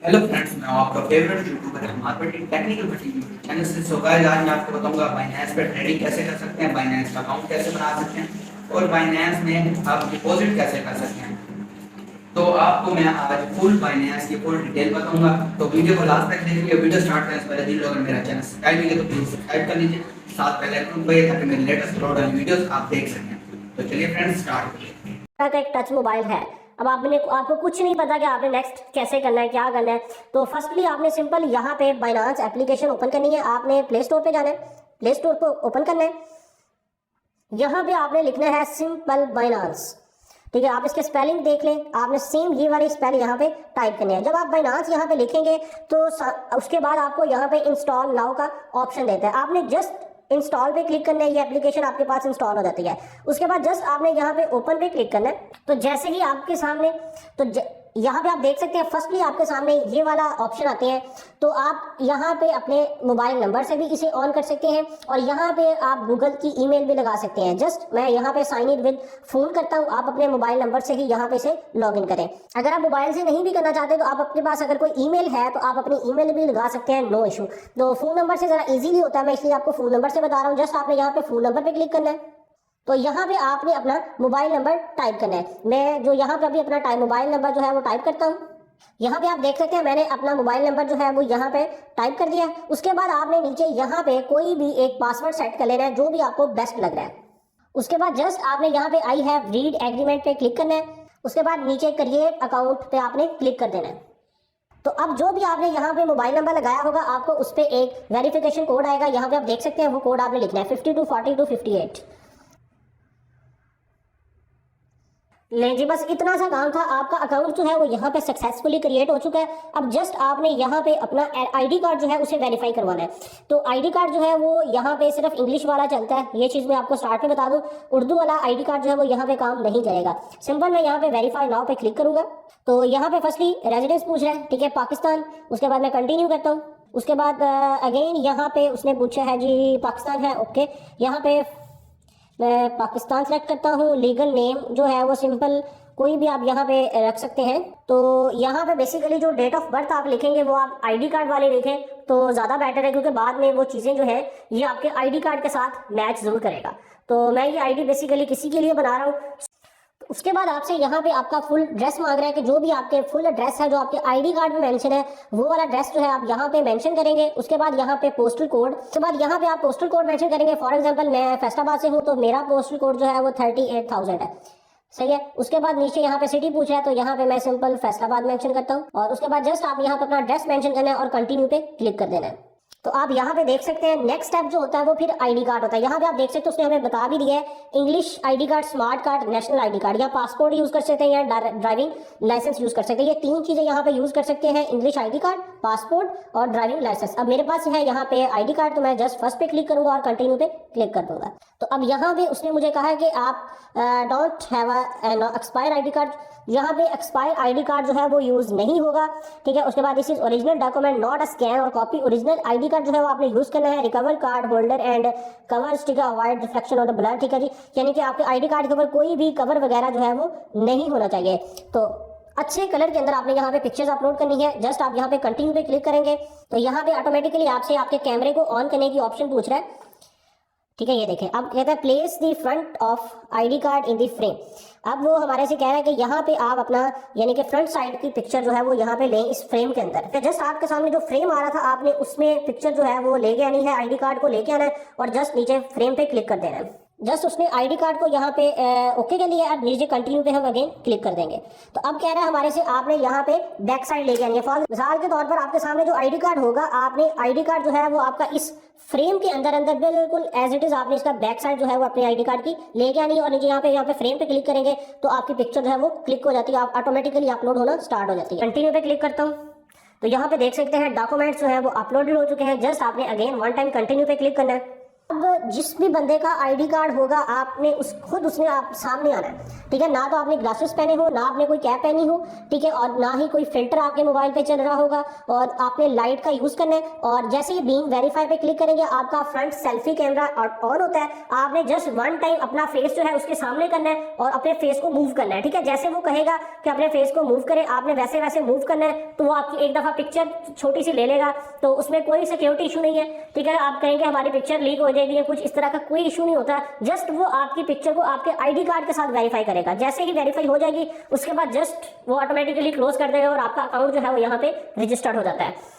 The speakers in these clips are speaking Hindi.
हेलो फ्रेंड्स, मैं आपका favourite YouTuber marketing technical material channel से। सो गाइस, आज मैं आपको बताऊंगा बाइनेंस पे ट्रेडिंग कैसे कर सकते हैं, बाइनेंस का अकाउंट कैसे बना सकते हैं और बाइनेंस में आप डिपॉजिट कैसे कर सकते हैं। तो आपको मैं आज फुल बाइनेंस की फुल डिटेल बताऊंगा। तो वीडियो को लास्ट तक देखिए। वीडियो स्टार्ट करने से पहले जिन लोगों ने मेरा चैनल सब्सक्राइब नहीं किया तो प्लीज सब्सक्राइब कर लीजिए, साथ बेल आइकन को ताकि मेरे लेटेस्ट अपलोड वाली वीडियोस आप देख सकें। तो चलिए फ्रेंड्स, स्टार्ट करिए। का एक टच मोबाइल है। अब आपको कुछ नहीं पता कि आपने नेक्स्ट कैसे करना है, क्या करना है। तो फर्स्टली आपने सिंपल यहाँ पे बाइनांस एप्लीकेशन ओपन करनी है। आपने प्ले स्टोर पे जाना है, प्ले स्टोर को ओपन करना है। यहाँ पे आपने लिखना है सिंपल बाइनांस। ठीक है, आप इसके स्पेलिंग देख लें। आपने सेम ये वाली स्पेल यहाँ पे टाइप करनी है। जब आप बाइनांस यहाँ पे लिखेंगे तो उसके बाद आपको यहाँ पे इंस्टॉल नाउ का ऑप्शन देता है। आपने जस्ट इंस्टॉल पे क्लिक करना है, ये एप्लीकेशन आपके पास इंस्टॉल हो जाती है। उसके बाद जस्ट आपने यहाँ पे ओपन पे क्लिक करना है। तो जैसे ही आपके सामने यहाँ पे आप देख सकते हैं, फर्स्टली आपके सामने ये वाला ऑप्शन आते हैं। तो आप यहाँ पे अपने मोबाइल नंबर से भी इसे ऑन कर सकते हैं और यहाँ पे आप गूगल की ईमेल भी लगा सकते हैं। जस्ट मैं यहाँ पे साइन इन विद फोन करता हूँ, आप अपने मोबाइल नंबर से ही यहाँ पे से लॉग इन करें। अगर आप मोबाइल से नहीं भी करना चाहते तो आप अपने पास अगर कोई ईमेल है तो आप अपनी ईमेल भी लगा सकते हैं, नो इशू। तो फोन नंबर से जरा इजीली होता है, मैं इसलिए आपको फोन नंबर से बता रहा हूँ। जस्ट आपने यहाँ पे फोन नंबर पे क्लिक करना है। तो यहाँ पे आपने अपना मोबाइल नंबर टाइप करना है। मैं जो यहाँ पे अभी अपना मोबाइल नंबर जो है वो टाइप करता हूँ। यहाँ पे आप देख सकते हैं मैंने अपना मोबाइल नंबर जो है वो यहाँ पे टाइप कर दिया है। उसके बाद आपने नीचे यहाँ पे कोई भी एक पासवर्ड सेट कर लेना है जो भी आपको बेस्ट लग रहा है। उसके बाद जस्ट आपने यहाँ पे आई हैव रीड एग्रीमेंट पे क्लिक करना है। उसके बाद नीचे क्रिएट अकाउंट पे आपने क्लिक कर देना है। तो अब जो भी आपने यहाँ पे मोबाइल नंबर लगाया होगा आपको उस पर एक वेरिफिकेशन कोड आएगा। यहाँ पे आप देख सकते हैं वो कोड आपने लिखना है 524258। नहीं जी, बस इतना सा काम था। आपका अकाउंट जो है वो यहाँ पे सक्सेसफुली क्रिएट हो चुका है। अब जस्ट आपने यहाँ पे अपना आईडी कार्ड जो है उसे वेरीफाई करवाना है। तो आईडी कार्ड जो है वो यहाँ पे सिर्फ इंग्लिश वाला चलता है, ये चीज़ मैं आपको स्टार्ट में बता दूँ। उर्दू वाला आईडी कार्ड जो है वो यहाँ पे काम नहीं करेगा। सिंपल मैं यहाँ पे वेरीफाई नाउ पे क्लिक करूंगा। तो यहाँ पे फर्स्टली रेजिडेंस पूछ रहा है, ठीक है, पाकिस्तान। उसके बाद मैं कंटिन्यू करता हूँ। उसके बाद अगेन यहाँ पे उसने पूछा है जी पाकिस्तान है, ओके। यहाँ पे मैं पाकिस्तान सेलेक्ट करता हूँ। लीगल नेम जो है वो सिंपल कोई भी आप यहाँ पे रख सकते हैं। तो यहाँ पे बेसिकली जो डेट ऑफ बर्थ आप लिखेंगे वो आप आईडी कार्ड वाले लिखें तो ज़्यादा बेटर है, क्योंकि बाद में वो चीज़ें जो है ये आपके आईडी कार्ड के साथ मैच जरूर करेगा। तो मैं ये आईडी बेसिकली किसी के लिए बना रहा हूँ। उसके बाद आपसे यहाँ पे आपका फुल एड्रेस मांग रहा है कि जो भी आपके फुल एड्रेस है जो आपके आईडी कार्ड में मेंशन है वो वाला एड्रेस जो है आप यहाँ पे मेंशन करेंगे। उसके बाद यहाँ पे पोस्टल कोड, उसके बाद यहाँ पे आप पोस्टल कोड मेंशन करेंगे। फॉर एग्जांपल मैं फैसलाबाद से हूँ तो मेरा पोस्टल कोड जो है वो 38,000 है, सही है। उसके बाद नीचे यहाँ पे सिटी पूछ रहा है तो यहाँ पे मैं सिंपल फैसलाबाद मेंशन करता हूँ। और उसके बाद जस्ट आप यहाँ पे अपना एड्रेस मेंशन करना है और कंटिन्यू पे क्लिक कर देना है। तो आप यहाँ पे देख सकते हैं नेक्स्ट स्टेप जो होता है वो फिर आईडी कार्ड होता है। यहाँ पे आप देख सकते हैं उसने हमें बता भी दिया है English ID card, smart card, national ID card, या पासपोर्ट यूज कर सकते हैं या ड्राइविंग लाइसेंस यूज कर सकते हैं। ये तीन चीजें यहाँ पे यूज कर सकते हैं, इंग्लिश आईडी कार्ड, पासपोर्ट और ड्राइविंग लाइसेंस। अब मेरे पास है यहाँ पे आईडी कार्ड तो मैं जस्ट फर्स्ट पे क्लिक करूंगा और कंटिन्यू पे क्लिक कर दूंगा। तो अब यहाँ पे उसने मुझे कहा है कि आप don't have expire ID card. यहाँ पे एक्सपायर आईडी कार्ड जो है वो यूज नहीं होगा, ठीक है। उसके बाद this is original document not a scan और कॉपी। ओरिजिनल आईडी कार्ड जो है वो आपने यूज करना है। Recover card holder and cover sticker avoid reflection of the blur, ठीक है जी। यानी कि आपके आईडी कार्ड के ऊपर कोई भी कवर वगैरह जो है वो नहीं होना चाहिए। तो अच्छे कलर के अंदर आपने यहाँ पे पिक्चर्स अपलोड करनी है। जस्ट आप यहाँ पे कंटिन्यू पे क्लिक करेंगे तो यहाँ पे ऑटोमेटिकली आपसे आपके कैमरे को ऑन करने की ऑप्शन पूछ रहा है, ठीक है। ये देखें, अब कहता है place the front of ID card in the frame. अब वो हमारे से कह रहा है कि यहाँ पे आप अपना यानी कि फ्रंट साइड की पिक्चर जो है वो यहाँ पे लें इस फ्रेम के अंदर। तो जस्ट आपके सामने जो फ्रेम आ रहा था आपने उसमें पिक्चर जो है वो लेके आनी है, आईडी कार्ड को लेके आना है और जस्ट नीचे फ्रेम पे क्लिक कर देना है। जस्ट उसने आईडी कार्ड को यहाँ पे ओके के लिए अब नीचे कंटिन्यू पे हम अगेन क्लिक कर देंगे। तो अब कह रहा है हमारे से आपने यहाँ पे बैक साइड लेके आनी है। फॉर मिसाल के तौर पर आपके सामने जो आईडी कार्ड होगा आपने आईडी कार्ड जो है वो आपका इस फ्रेम के अंदर अंदर बिल्कुल एज इट इज आपने इसका बैक साइड जो है वो अपने आईडी कार्ड की लेके आनी है और नीचे यहाँ पे फ्रेम पे क्लिक करेंगे तो आपकी पिक्चर जो है वो क्लिक हो जाती है, आप ऑटोमेटिकली अपलोड होना स्टार्ट हो जाती है। कंटिन्यू पे क्लिक करता हूँ तो यहाँ पे देख सकते हैं डॉक्यूमेंट्स जो है वो अपलोडेड हो चुके हैं। जस्ट आपने अगेन वन टाइम कंटिन्यू पे क्लिक करना है। अब जिस भी बंदे का आईडी कार्ड होगा आपने उसने आप सामने आना है, ठीक है। ना तो आपने ग्लासेस पहने हो, ना आपने कोई कैप पहनी हो, ठीक है, और ना ही कोई फिल्टर आपके मोबाइल पे चल रहा होगा, और आपने लाइट का यूज करना है। और जैसे ही बीइंग वेरीफाई पे क्लिक करेंगे आपका फ्रंट सेल्फी कैमरा ऑन होता है। आपने जस्ट वन टाइम अपना फेस जो है उसके सामने करना है और अपने फेस को मूव करना है, ठीक है। जैसे वो कहेगा कि अपने फेस को मूव करें, आपने वैसे वैसे मूव करना है, तो वो आपकी एक दफा पिक्चर छोटी सी ले लेगा, तो उसमें कोई सिक्योरिटी इशू नहीं है, ठीक है। आप कहेंगे हमारी पिक्चर लीक हो जाएगी या कुछ इस तरह का कोई इशू नहीं होता। जस्ट वो आपकी पिक्चर को आपके आईडी कार्ड के साथ वेरीफाई करेगा। जैसे ही वेरीफाई हो जाएगी उसके बाद जस्ट वो ऑटोमेटिकली क्लोज कर देगा और आपका अकाउंट जो है वो यहाँ पे रजिस्टर्ड हो जाता है।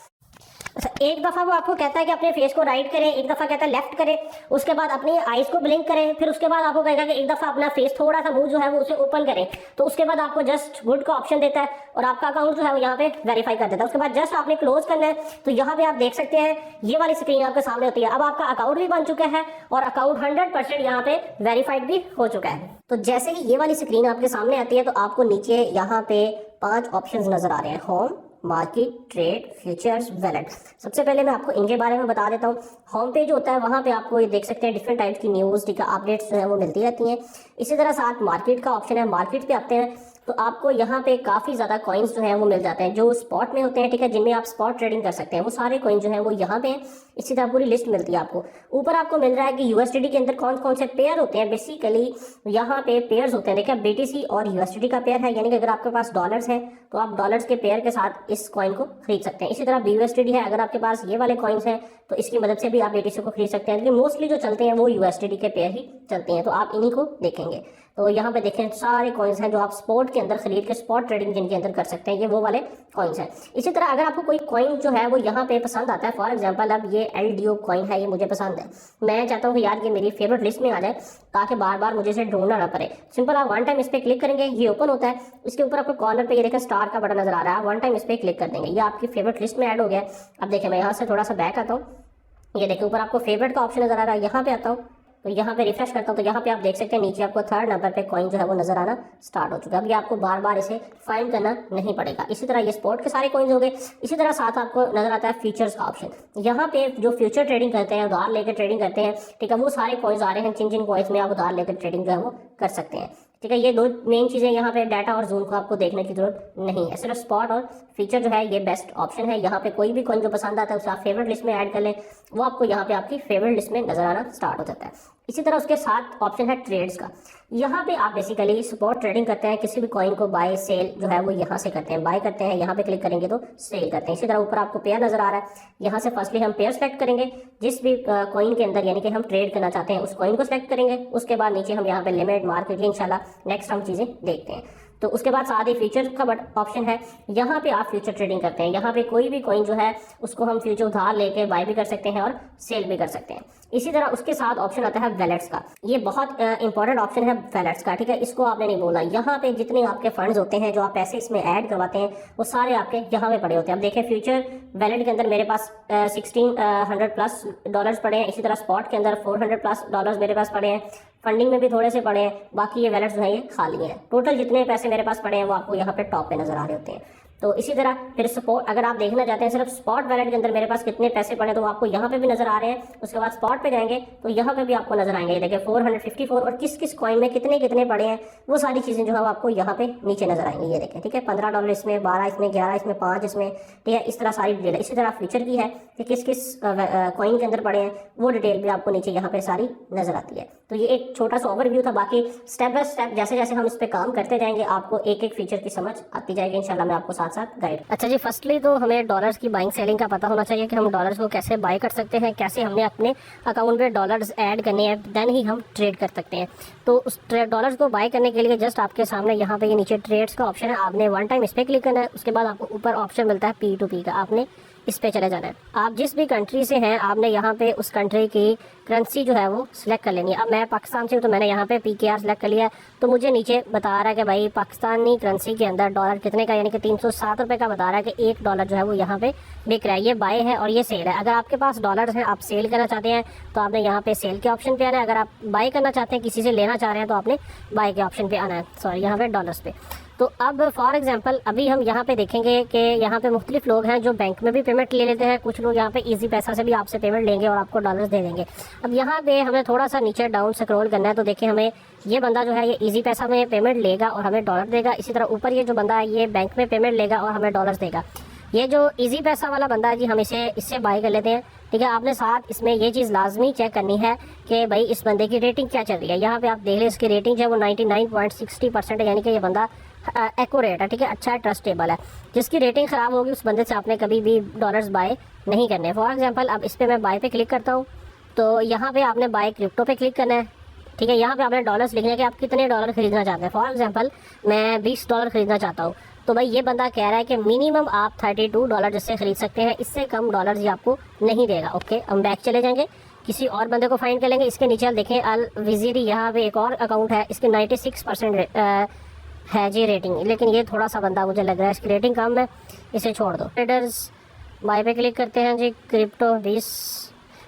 अच्छा, एक दफा वो आपको कहता है कि अपने फेस को राइट करें, एक दफा कहता है लेफ्ट करें, उसके बाद अपनी आईज को ब्लिंक करें, फिर उसके बाद आपको कहेगा कि एक दफा अपना फेस थोड़ा सा मुंह जो है वो उसे ओपन करें, तो उसके बाद आपको जस्ट गुड का ऑप्शन देता है और आपका अकाउंट जो है वो यहाँ पे वेरीफाई कर देता है। उसके बाद जस्ट आपने क्लोज करना है। तो यहाँ पे आप देख सकते हैं ये वाली स्क्रीन आपके सामने होती है। अब आपका अकाउंट भी बन चुका है और अकाउंट 100% यहाँ पे वेरीफाइड भी हो चुका है। तो जैसे ही ये वाली स्क्रीन आपके सामने आती है तो आपको नीचे यहाँ पे 5 ऑप्शन नजर आ रहे हैं, home, market, trade, futures, wallet. सबसे पहले मैं आपको इनके बारे में बता देता हूँ। होम पेज होता है, वहाँ पे आपको ये देख सकते हैं डिफरेंट टाइप्स की न्यूज़, ठीक है, अपडेट्स जो है वो मिलती रहती हैं। इसी तरह साथ मार्केट का ऑप्शन है। मार्केट पे आते हैं तो आपको यहाँ पे काफ़ी ज़्यादा कॉइन्स जो हैं वो मिल जाते हैं जो स्पॉट में होते हैं, ठीक है, जिनमें आप स्पॉट ट्रेडिंग कर सकते हैं। वो सारे कॉइन जो हैं वो यहाँ पे हैं। इसी तरह पूरी लिस्ट मिलती है आपको। ऊपर आपको मिल रहा है कि यूएसडीटी के अंदर कौन कौन से पेयर होते हैं। बेसिकली यहाँ पे पेयर्स होते हैं, देखिए बीटीसी और यूएसडीटी का पेयर है, यानी कि अगर आपके पास डॉलर्स हैं तो आप डॉलर्स के पेयर के साथ इस कॉइन को खरीद सकते हैं। इसी तरह बीयूएसडीटी है, अगर आपके पास ये वाले कॉइन्स हैं तो इसकी मदद से भी आप बीटीसी को खरीद सकते हैं। लेकिन मोस्टली जो चलते हैं वो यूएसडीटी के पेयर ही चलते हैं, तो आप इन्हीं को देखेंगे। तो यहाँ पे देखें सारे कॉइन्स हैं जो आप स्पॉट के अंदर खरीद के स्पॉट ट्रेडिंग जिनके अंदर कर सकते हैं, ये वो वाले कॉइन्स हैं। इसी तरह अगर आपको कोई कॉइन जो है वो यहाँ पे पसंद आता है, फॉर एग्जांपल अब ये एलडीओ कॉइन है, ये मुझे पसंद है, मैं चाहता हूँ कि यार ये मेरी फेवरेट लिस्ट में आ जाए ताकि बार बार मुझे इसे ढूंढना ना पड़े। सिंपल आप वन टाइम इस पर क्लिक करेंगे, ये ओपन होता है। इसके ऊपर आपको कॉर्नर पे ये देखें स्टार का बटन नजर आ रहा है, वन टाइम इस पर क्लिक कर देंगे, ये आपकी फेवरेट लिस्ट में ऐड हो गया। अब देखिए मैं यहाँ से थोड़ा सा बैक आता हूँ, ये देखिए ऊपर आपको फेवरेट का ऑप्शन नजर आ रहा है। यहाँ पे आता हूँ तो यहाँ पे रिफ्रेश करता हूँ तो यहाँ पे आप देख सकते हैं नीचे आपको 3rd नंबर पे कॉइन जो है वो नजर आना स्टार्ट हो चुका है। अब ये आपको बार बार इसे फाइंड करना नहीं पड़ेगा। इसी तरह ये स्पॉट के सारे कॉइन्स हो गए। इसी तरह साथ आपको नजर आता है फ्यूचर्स का ऑप्शन। यहाँ पे जो फ्यूचर ट्रेडिंग करते हैं, उधार लेकर ट्रेडिंग करते हैं, ठीक है, वो सारे कॉइन्स आ रहे हैं जिन कॉइन्स में आप उधार लेकर ट्रेडिंग जो है वो कर सकते हैं, ठीक है। ये दो मेन चीज़ें यहाँ पे डाटा और जूम को आपको देखने की जरूरत नहीं है। सिर्फ स्पॉट और फीचर जो है ये बेस्ट ऑप्शन है। यहाँ पे कोई भी कॉइन जो पसंद आता है उसे आप फेवरेट लिस्ट में ऐड कर लें, वो आपको यहाँ पे आपकी फेवरेट लिस्ट में नजर आना स्टार्ट हो जाता है। इसी तरह उसके साथ ऑप्शन है ट्रेड्स का। यहाँ पे आप बेसिकली स्पॉट ट्रेडिंग करते हैं, किसी भी कॉइन को बाय सेल जो है वो यहाँ से करते हैं, बाय करते हैं, यहाँ पे क्लिक करेंगे तो सेल करते हैं। इसी तरह ऊपर आपको पेयर नजर आ रहा है, यहाँ से फर्स्टली हम पेयर सेलेक्ट करेंगे जिस भी कॉइन के अंदर यानी कि हम ट्रेड करना चाहते हैं उस कॉइन को सिलेक्ट करेंगे। उसके बाद नीचे हम यहाँ पे लिमिट, मार्केट, इंशाल्लाह नेक्स्ट हम चीजें देखते हैं। तो उसके बाद साथ ही फ्यूचर का ऑप्शन है, यहाँ पे आप फ्यूचर ट्रेडिंग करते हैं। यहाँ पे कोई भी कॉइन जो है उसको हम फ्यूचर उधार लेके बाय भी कर सकते हैं और सेल भी कर सकते हैं। इसी तरह उसके साथ ऑप्शन आता है वैलेट्स का। ये बहुत इंपॉर्टेंट ऑप्शन है वैलेट्स का, ठीक है, इसको आपने नहीं बोला। यहाँ पे जितने आपके फंड्स होते हैं जो आप पैसे इसमें ऐड करवाते हैं वो सारे आपके यहाँ पे पड़े होते हैं। अब देखें फ्यूचर वैलेट के अंदर मेरे पास 1600 प्लस डॉलर्स पड़े हैं। इसी तरह स्पॉट के अंदर 400 प्लस डॉलर्स मेरे पास पड़े हैं। फंडिंग में भी थोड़े से पड़े हैं, बाकी ये वैलेट्स जो है ये खाली है। टोटल जितने पैसे मेरे पास पड़े हैं वो आपको यहाँ पे टॉप पे नजर आ रहे होते हैं। तो इसी तरह फिर स्पॉट अगर आप देखना चाहते हैं सिर्फ स्पॉट वैलेट के अंदर मेरे पास कितने पैसे पड़े तो आपको यहाँ पे भी नजर आ रहे हैं। उसके बाद स्पॉट पे जाएंगे तो यहाँ पे भी आपको नजर आएंगे, देखिए 454 और किस किस कॉइन में कितने कितने पड़े हैं वो सारी चीजें जो है आपको यहाँ पे नीचे नजर आएंगी। ये देखें, ठीक है, $15 इसमें, 12 इसमें, 11 इसमें, 5 इसमें, ठीक है, इस तरह सारी डिटेल। इसी तरह फ्यूचर की है कि किस किस कॉइन के अंदर पड़े हैं वो डिटेल भी आपको नीचे यहाँ पे सारी नजर आती है। तो ये एक छोटा सा ओवरव्यू था। बाकी स्टेप बाय स्टेप जैसे जैसे हम इस पे काम करते जाएंगे आपको एक एक फीचर की समझ आती जाएगी इंशाल्लाह, मैं आपको साथ साथ गाइड। अच्छा जी, फर्स्टली तो हमें डॉलर्स की बाइंग सेलिंग का पता होना चाहिए कि हम डॉलर्स को कैसे बाय कर सकते हैं, कैसे हमने अपने अकाउंट में डॉलर्स ऐड करने हैं, देन ही हम ट्रेड कर सकते हैं। तो उस डॉलर्स को बाय करने के लिए जस्ट आपके सामने यहाँ पे ये नीचे ट्रेड्स का ऑप्शन है, आपने वन टाइम इस पर क्लिक करना है। उसके बाद आपको ऊपर ऑप्शन मिलता है P2P का, आपने इस पे चले जाना है। आप जिस भी कंट्री से हैं आपने यहाँ पे उस कंट्री की करेंसी जो है वो सिलेक्ट कर लेनी है। अब मैं पाकिस्तान से हूँ तो मैंने यहाँ पे PKR सिलेक्ट कर लिया है। तो मुझे नीचे बता रहा है कि भाई पाकिस्तानी करेंसी के अंदर डॉलर कितने का, यानी कि 307 रुपये का बता रहा है कि $1 जो है वो यहाँ पे बिक रहा है। ये बाय है और ये सेल है। अगर आपके पास डॉलर्स हैं, आप सेल करना चाहते हैं तो आपने यहाँ पे सेल के ऑप्शन पे आना है। अगर आप बाय करना चाहते हैं, किसी से लेना चाह रहे हैं तो आपने बाय के ऑप्शन पे आना है, सॉरी यहाँ पे डॉलर्स पे। तो अब फॉर एग्जांपल अभी हम यहाँ पे देखेंगे कि यहाँ पे मुख्तलिफ लोग हैं जो बैंक में भी पेमेंट ले लेते हैं, कुछ लोग यहाँ पे इजी पैसा से भी आपसे पेमेंट लेंगे और आपको डॉलर्स दे देंगे। अब यहाँ पे हमें थोड़ा सा नीचे डाउन स्क्रॉल करना है, तो देखिए हमें ये बंदा जो है ये इजी पैसा में पेमेंट लेगा और हमें डॉलर देगा। इसी तरह ऊपर ये जो बंदा है ये बैंक में पेमेंट लेगा और हमें डॉलर्स देगा। ये जो इजी पैसा वाला बंदा है जी, हम इससे बाय कर लेते हैं, ठीक है। आपने साथ इसमें ये चीज़ लाजमी चेक करनी है कि भाई इस बंदे की रेटिंग क्या चल रही है। यहाँ पे आप देख लें इसकी रेटिंग है वो 99.60% है, यानी कि ये बंदा एक्यूरेट है, ठीक है, अच्छा है, ट्रस्टेबल है। जिसकी रेटिंग ख़राब होगी उस बंदे से आपने कभी भी डॉलर्स बाय नहीं करने। फॉर एग्जांपल अब इस पर मैं बाय पे क्लिक करता हूँ, तो यहाँ पे आपने बाय क्रिप्टो पे क्लिक करना है, ठीक है। यहाँ पे आपने डॉलर्स लिखने के आप कितने डॉलर खरीदना चाहते हैं। फॉर एग्जांपल मैं $20 खरीदना चाहता हूँ, तो भाई ये बंदा कह रहा है कि मिनिमम आप $32 जिससे खरीद सकते हैं, इससे कम डॉलर्स ये आपको नहीं देगा। ओके, हम बैक चले जाएंगे, किसी और बंदे को फाइंड कर लेंगे। इसके नीचे आप देखें अल विज़ीरी, यहाँ पे एक और अकाउंट है, इसके 96% है जी रेटिंग, लेकिन ये थोड़ा सा बंदा मुझे लग रहा है इसकी रेटिंग कम है, इसे छोड़ दो। ट्रेडर्स बाय पे क्लिक करते हैं जी, क्रिप्टो 20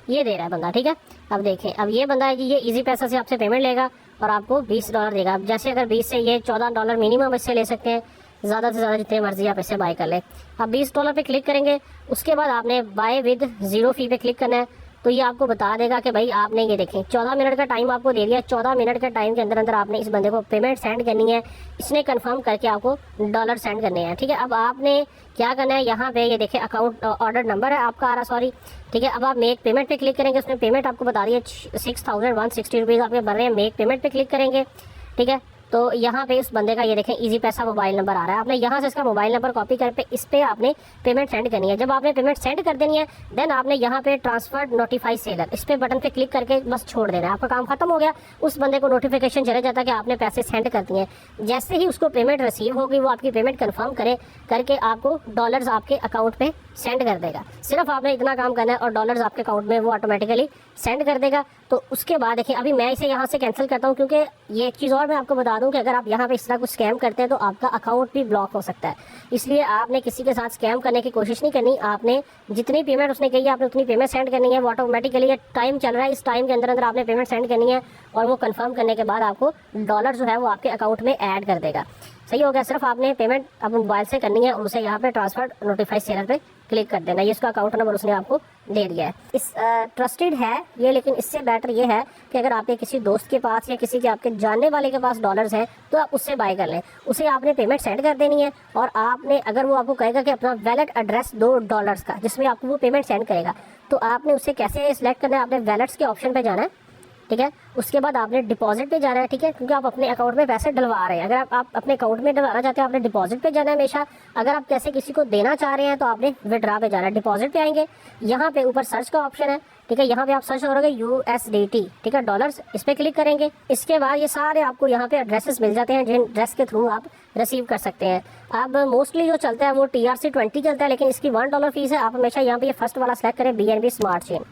ये दे रहा है बंदा, ठीक है। अब देखें, अब ये बंदा है जी, ये इजी पैसा से आपसे पेमेंट लेगा और आपको $20 देगा। अब जैसे अगर 20 से ये $14 मिनिमम इससे ले सकते हैं, ज़्यादा से ज़्यादा जितने मर्जी आप इसे बाय कर लें। अब $20 पे क्लिक करेंगे, उसके बाद आपने बाय विद ज़ीरो फी पे क्लिक करना है, तो ये आपको बता देगा कि भाई आपने ये देखें 14 मिनट का टाइम आपको दे दिया। 14 मिनट के टाइम के अंदर अंदर आपने इस बंदे को पेमेंट सेंड करनी है, इसने कंफर्म करके आपको डॉलर सेंड करने हैं, ठीक है। अब आपने क्या करना है, यहाँ पे ये देखें अकाउंट ऑर्डर नंबर है आपका आ रहा, सॉरी, ठीक है। अब आप मेक पेमेंट पे क्लिक करेंगे, उसने पेमेंट आपको बता रही है 6160 रुपीज़ आपके बन रहे हैं। मेक पेमेंट पे क्लिक करेंगे, ठीक है। तो यहाँ पे इस बंदे का ये देखें इजी पैसा मोबाइल नंबर आ रहा है, आपने यहाँ से इसका मोबाइल नंबर कॉपी कर पे इस पे आपने पेमेंट सेंड करनी है। जब आपने पेमेंट सेंड कर देनी है, देन आपने यहाँ पे ट्रांसफर नोटिफाई सेलर इस पे बटन पे क्लिक करके बस छोड़ देना है, आपका काम खत्म हो गया। उस बंदे को नोटिफिकेशन चला जाता है कि आपने पैसे सेंड कर दिए। जैसे ही उसको पेमेंट रिसीव होगी, वो आपकी पेमेंट कन्फर्म करके आपको डॉलर्स आपके अकाउंट पे सेंड कर देगा। सिर्फ आपने इतना काम करना है और डॉलर्स आपके अकाउंट में वो ऑटोमेटिकली सेंड कर देगा। तो उसके बाद देखिए, अभी मैं इसे यहाँ से कैंसिल करता हूँ, क्योंकि ये एक चीज़ और मैं आपको बता दूँ कि अगर आप यहाँ पे इस तरह कुछ स्कैम करते हैं तो आपका अकाउंट भी ब्लॉक हो सकता है। इसलिए आपने किसी के साथ स्कैम करने की कोशिश नहीं करनी। आपने जितनी पेमेंट उसने कही है आपने उतनी पेमेंट सेंड करनी है। वो ऑटोमेटिकली ये टाइम चल रहा है, इस टाइम के अंदर अंदर आपने पेमेंट सेंड करनी है और वो कंफर्म करने के बाद आपको डॉलर जो है वो आपके अकाउंट में ऐड कर देगा। सही हो गया। सिर्फ आपने पेमेंट अब मोबाइल से करनी है और उसे यहाँ पे ट्रांसफर नोटिफाई सेलर पे क्लिक कर देना। ये इसका अकाउंट नंबर उसने आपको दे दिया है। इस ट्रस्टेड है ये, लेकिन इससे बेटर ये है कि अगर आपके किसी दोस्त के पास या किसी के आपके जानने वाले के पास डॉलर्स हैं तो आप उससे बाय कर लें। उसे आपने पेमेंट सेंड कर देनी है और आपने, अगर वो आपको कहेगा कि अपना वैलेट एड्रेस दो डॉलर्स का जिसमें आपको वो पेमेंट सेंड करेगा, तो आपने उसे कैसे सिलेक्ट करना है, आपने वैलेट्स के ऑप्शन पे जाना है, ठीक है। उसके बाद आपने डिपॉजिट पे जाना है, ठीक है, क्योंकि आप अपने अकाउंट में पैसे डलवा रहे हैं। अगर आप अपने अकाउंट में डलवाना चाहते हैं आपने डिपॉजिट पे जाना है हमेशा। अगर आप कैसे किसी को देना चाह रहे हैं तो आपने विड्रा पे जाना है। डिपॉजिट पे आएंगे, यहाँ पे ऊपर सर्च का ऑप्शन है, ठीक है, यहाँ पे आप सर्च करोगे USDT, ठीक है, डॉलर्स, इस पे क्लिक करेंगे। इसके बाद ये सारे आपको यहाँ पे एड्रेसेस मिल जाते हैं जिन एड्रेस के थ्रू आप रिसीव कर सकते हैं। अब मोस्टली जो चलता है वो TRC20 चलता है, लेकिन इसकी $1 फीस है। आप हमेशा यहाँ पे ये फर्स्ट वाला सेलेक्ट करें, BNB स्मार्ट चेन।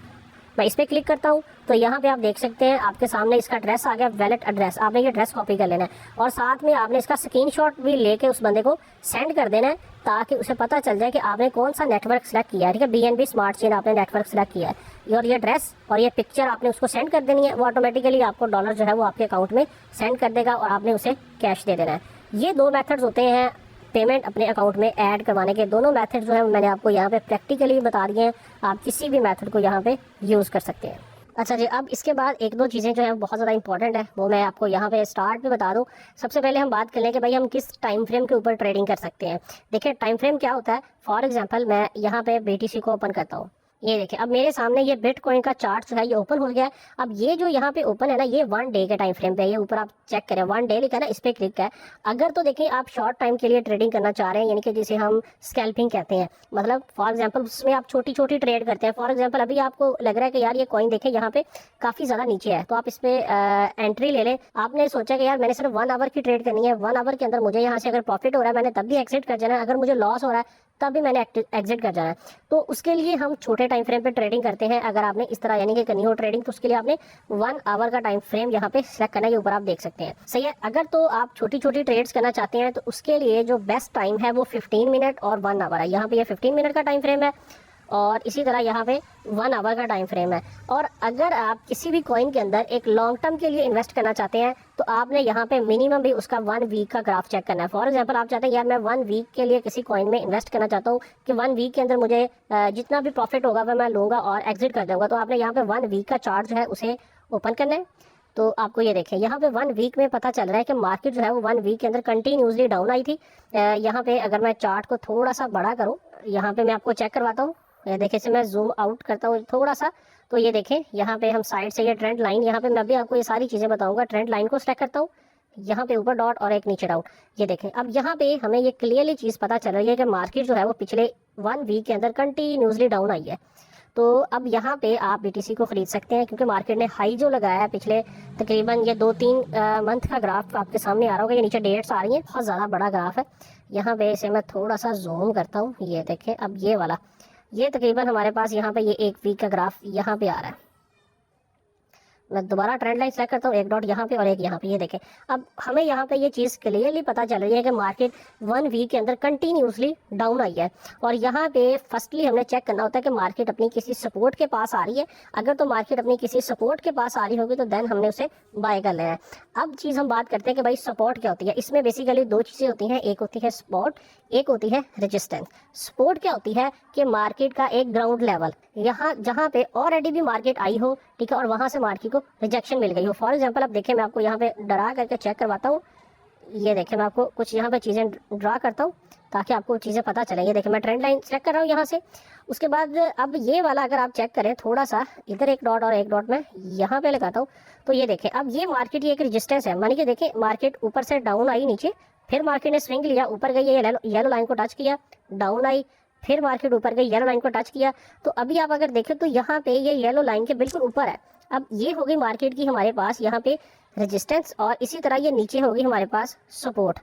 मैं इस पर क्लिक करता हूँ तो यहाँ पे आप देख सकते हैं आपके सामने इसका एड्रेस आ गया, वैलेट एड्रेस। आपने ये एड्रेस कॉपी कर लेना है और साथ में आपने इसका स्क्रीनशॉट भी लेके उस बंदे को सेंड कर देना है, ताकि उसे पता चल जाए कि आपने कौन सा नेटवर्क सेलेक्ट किया है, ठीक है। BNB स्मार्ट चेन आपने नेटवर्क सेलेक्ट किया है और ये एड्रेस और ये पिक्चर आपने उसको सेंड कर देनी है। वो ऑटोमेटिकली आपको डॉलर जो है वो आपके अकाउंट में सेंड कर देगा और आपने उसे कैश दे देना है। ये दो मेथड्स होते हैं पेमेंट अपने अकाउंट में ऐड करवाने के। दोनों मेथड जो है मैंने आपको यहाँ पे प्रैक्टिकली बता दिए हैं, आप किसी भी मेथड को यहाँ पे यूज़ कर सकते हैं। अच्छा जी, अब इसके बाद एक दो चीज़ें जो है बहुत ज़्यादा इंपॉर्टेंट है, वो मैं आपको यहाँ पे स्टार्ट पे बता दूँ। सबसे पहले हम बात कर लें कि भाई हम किस टाइम फ्रेम के ऊपर ट्रेडिंग कर सकते हैं। देखिए टाइम फ्रेम क्या होता है। फॉर एग्जांपल मैं यहाँ पे BTC को ओपन करता हूँ, ये देखिए अब मेरे सामने ये बिटकॉइन का चार्ट जो है ये ओपन हो गया है। अब ये जो यहाँ पे ओपन है ना, ये 1 डे के टाइम फ्रेम पे, ये ऊपर आप चेक करें 1 डे लिखा है ना, इस पे क्लिक है। अगर तो देखिए आप शॉर्ट टाइम के लिए ट्रेडिंग करना चाह रहे हैं, यानी कि जिसे हम स्कैल्पिंग कहते हैं, मतलब फॉर एग्जांपल उसमें आप छोटी छोटी ट्रेड करते हैं। फॉर एग्जांपल अभी आपको लग रहा है कि यार ये कॉइन देखें यहाँ पे काफ़ी ज़्यादा नीचे है, तो आप इस पे एंट्री ले लें। आपने सोचा कि यार मैंने सिर्फ 1 आवर की ट्रेड करनी है, 1 आवर के अंदर मुझे यहाँ से अगर प्रॉफिट हो रहा है मैंने तब भी एग्जिट कर जाना है, अगर मुझे लॉस हो रहा है तब भी मैंने एग्जिट कर जाना है। तो उसके लिए हम छोटे टाइम फ्रेम पे ट्रेडिंग करते हैं। अगर आपने इस तरह यानी कि करनी हो ट्रेडिंग, तो उसके लिए आपने 1 आवर का टाइम फ्रेम यहाँ पे सेलेक्ट करना है, ये ऊपर आप देख सकते हैं, सही है। अगर तो आप छोटी छोटी ट्रेड्स करना चाहते हैं तो उसके लिए जो बेस्ट टाइम है वो 15 मिनट और 1 आवर है। यहाँ पे ये 15 मिनट का टाइम फ्रेम है और इसी तरह यहाँ पे 1 आवर का टाइम फ्रेम है। और अगर आप किसी भी कॉइन के अंदर एक लॉन्ग टर्म के लिए इन्वेस्ट करना चाहते हैं तो आपने यहाँ पे मिनिमम भी उसका 1 वीक का ग्राफ चेक करना है। फॉर एग्जांपल आप चाहते हैं यार मैं 1 वीक के लिए किसी कॉइन में इन्वेस्ट करना चाहता हूँ कि 1 वीक के अंदर मुझे जितना भी प्रॉफिट होगा वह मैं लूँगा और एग्जिट कर दूँगा, तो आपने यहाँ पे 1 वीक का चार्ट जो है उसे ओपन करना है। तो आपको ये देखें यहाँ पे 1 वीक में पता चल रहा है कि मार्केट जो है वो 1 वीक के अंदर कंटिन्यूसली डाउन आई थी। यहाँ पे अगर मैं चार्ट को थोड़ा सा बड़ा करूँ, यहाँ पे मैं आपको चेक करवाता हूँ। ये देखें, इसे मैं जूम आउट करता हूँ थोड़ा सा, तो ये देखें यहाँ पे हम साइड से ये ट्रेंड लाइन, यहाँ पे मैं भी आपको ये सारी चीज़ें बताऊँगा। ट्रेंड लाइन को सेलेक्ट करता हूँ, यहाँ पे ऊपर डॉट और एक नीचे डाउन। ये देखें अब यहाँ पे हमें ये क्लियरली चीज़ पता चल रही है कि मार्केट जो है वो पिछले 1 वीक के अंदर कंटिन्यूसली डाउन आई है। तो अब यहाँ पे आप BTC को खरीद सकते हैं क्योंकि मार्केट ने हाई जो लगाया है पिछले तकरीबन ये 2-3 मंथ का ग्राफ आपके सामने आ रहा होगा। ये नीचे डेट्स आ रही हैं, बहुत ज़्यादा बड़ा ग्राफ है। यहाँ पे इसे मैं थोड़ा सा जूम करता हूँ, ये देखें अब ये वाला, ये तकरीबन हमारे पास यहाँ पे ये 1 वीक का ग्राफ यहाँ पे आ रहा है। मैं दोबारा ट्रेंड लाइन सेलेक्ट करता हूँ, एक डॉट यहाँ पे और एक यहाँ पे। ये देखें अब हमें यहाँ पे ये चीज़ क्लियरली पता चल रही है कि मार्केट 1 वीक के अंदर कंटिन्यूसली डाउन आई है। और यहाँ पे फर्स्टली हमने चेक करना होता है कि मार्केट अपनी किसी सपोर्ट के पास आ रही है। अगर तो मार्केट अपनी किसी सपोर्ट के पास आ रही होगी तो देन हमने उसे बाय कर लेना है। अब चीज़ हम बात करते हैं कि भाई सपोर्ट क्या होती है। इसमें बेसिकली 2 चीज़ें होती हैं, एक होती है सपोर्ट, एक होती है रेजिस्टेंस। सपोर्ट क्या होती है कि मार्केट का एक ग्राउंड लेवल, यहाँ जहाँ पे ऑलरेडी भी मार्केट आई हो, ठीक है, और वहाँ से मार्केट को रिजेक्शन मिल गई हो। फॉर एग्जांपल अब देखें, मैं आपको यहाँ पे डरा करके चेक करवाता हूँ। ये देखें मैं आपको कुछ यहाँ पे चीज़ें ड्रा करता हूँ ताकि आपको चीज़ें पता चले। ये देखें मैं ट्रेंड लाइन सेलेक्ट कर रहा हूँ यहाँ से। उसके बाद अब ये वाला अगर आप चेक करें थोड़ा सा, इधर एक डॉट और एक डॉट मैं यहाँ पे लगाता हूँ, तो ये देखें अब ये मार्केट ये एक रेजिस्टेंस है। मानिए कि देखें मार्केट ऊपर से डाउन आई नीचे, फिर मार्केट ने स्विंग लिया, ऊपर गई, ये येलो लाइन को टच किया, डाउन आई, फिर मार्केट ऊपर गई, येलो लाइन को टच किया। तो अभी आप अगर देखें तो यहाँ पे ये येलो लाइन के बिल्कुल ऊपर है। अब ये हो गई मार्केट की हमारे पास यहाँ पे रेजिस्टेंस, और इसी तरह ये नीचे होगी हमारे पास सपोर्ट,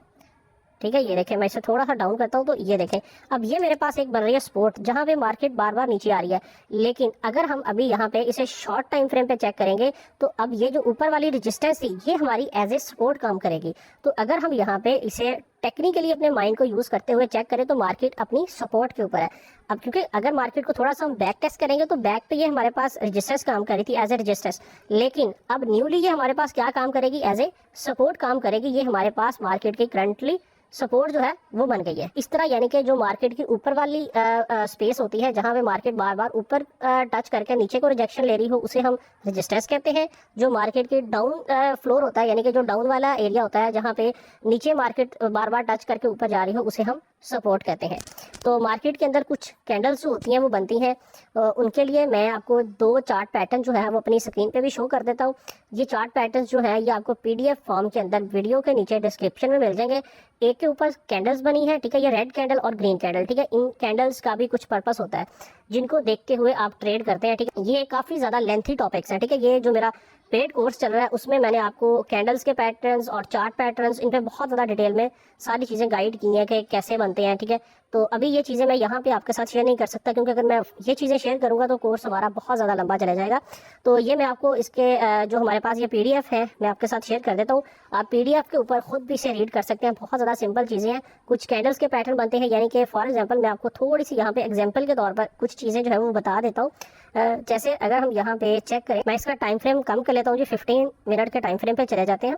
ठीक है। ये देखें मैं इसे थोड़ा सा डाउन करता हूँ, तो ये देखें अब ये मेरे पास एक बन रही है सपोर्ट जहाँ पे मार्केट बार बार नीचे आ रही है। लेकिन अगर हम अभी यहाँ पे इसे शॉर्ट टाइम फ्रेम पे चेक करेंगे तो अब ये जो ऊपर वाली रेजिस्टेंस थी ये हमारी एज ए सपोर्ट काम करेगी। तो अगर हम यहाँ पे इसे टेक्निकली अपने माइंड को यूज करते हुए चेक करें तो मार्केट अपनी सपोर्ट के ऊपर है। अब क्योंकि अगर मार्केट को थोड़ा सा हम बैक टेस्ट करेंगे तो बैक पे ये हमारे पास रेजिस्टेंस काम कर रही थी एज ए रेजिस्टेंस, लेकिन अब न्यूली ये हमारे पास क्या काम करेगी, एज ए सपोर्ट काम करेगी। ये हमारे पास मार्केट की करंटली सपोर्ट जो है वो बन गई है। इस तरह यानी कि जो मार्केट की ऊपर वाली स्पेस होती है जहां पे मार्केट बार बार ऊपर टच करके नीचे को रिजेक्शन ले रही हो उसे हम रेजिस्टेंस कहते हैं। जो मार्केट की डाउन फ्लोर होता है यानी कि जो डाउन वाला एरिया होता है जहां पे नीचे मार्केट बार बार टच करके ऊपर जा रही हो उसे हम सपोर्ट कहते हैं। तो मार्केट के अंदर कुछ कैंडल्स जो होती हैं वो बनती हैं, उनके लिए मैं आपको 2 चार्ट पैटर्न जो है वो अपनी स्क्रीन पे भी शो कर देता हूँ। ये चार्ट पैटर्न जो है ये आपको PDF फॉर्म के अंदर वीडियो के नीचे डिस्क्रिप्शन में मिल जाएंगे। एक के ऊपर कैंडल्स बनी है, ठीक है, ये रेड कैंडल और ग्रीन कैंडल, ठीक है। इन कैंडल्स का भी कुछ पर्पस होता है जिनको देखते हुए आप ट्रेड करते हैं, ठीक है। ये काफ़ी ज़्यादा लेंथी टॉपिक्स हैं, ठीक है। ये जो मेरा पेड कोर्स चल रहा है उसमें मैंने आपको कैंडल्स के पैटर्न्स और चार्ट पैटर्न्स इन पे बहुत ज़्यादा डिटेल में सारी चीज़ें गाइड की हैं कि कैसे बनते हैं, ठीक है। तो अभी ये चीज़ें मैं यहाँ पे आपके साथ शेयर नहीं कर सकता क्योंकि अगर मैं ये चीज़ें शेयर करूँगा तो कोर्स हमारा बहुत ज़्यादा लंबा चला जाएगा। तो ये मैं आपको इसके जो हमारे पास ये PDF है मैं आपके साथ शेयर कर देता हूँ। आप PDF के ऊपर खुद भी इसे रीड कर सकते हैं, बहुत ज़्यादा सिंपल चीज़ें हैं। कुछ कैंडल्स के पैटर्न बनते हैं, यानी कि फॉर एग्जाम्पल मैं आपको थोड़ी सी यहाँ पे एग्जाम्पल के तौर पर कुछ चीज़ें जो है वो बता देता हूँ। जैसे अगर हम यहाँ पे चेक करें, मैं इसका टाइम फ्रेम कम कर लेता हूँ जी, 15 मिनट के टाइम फ्रेम पे चले जाते हैं।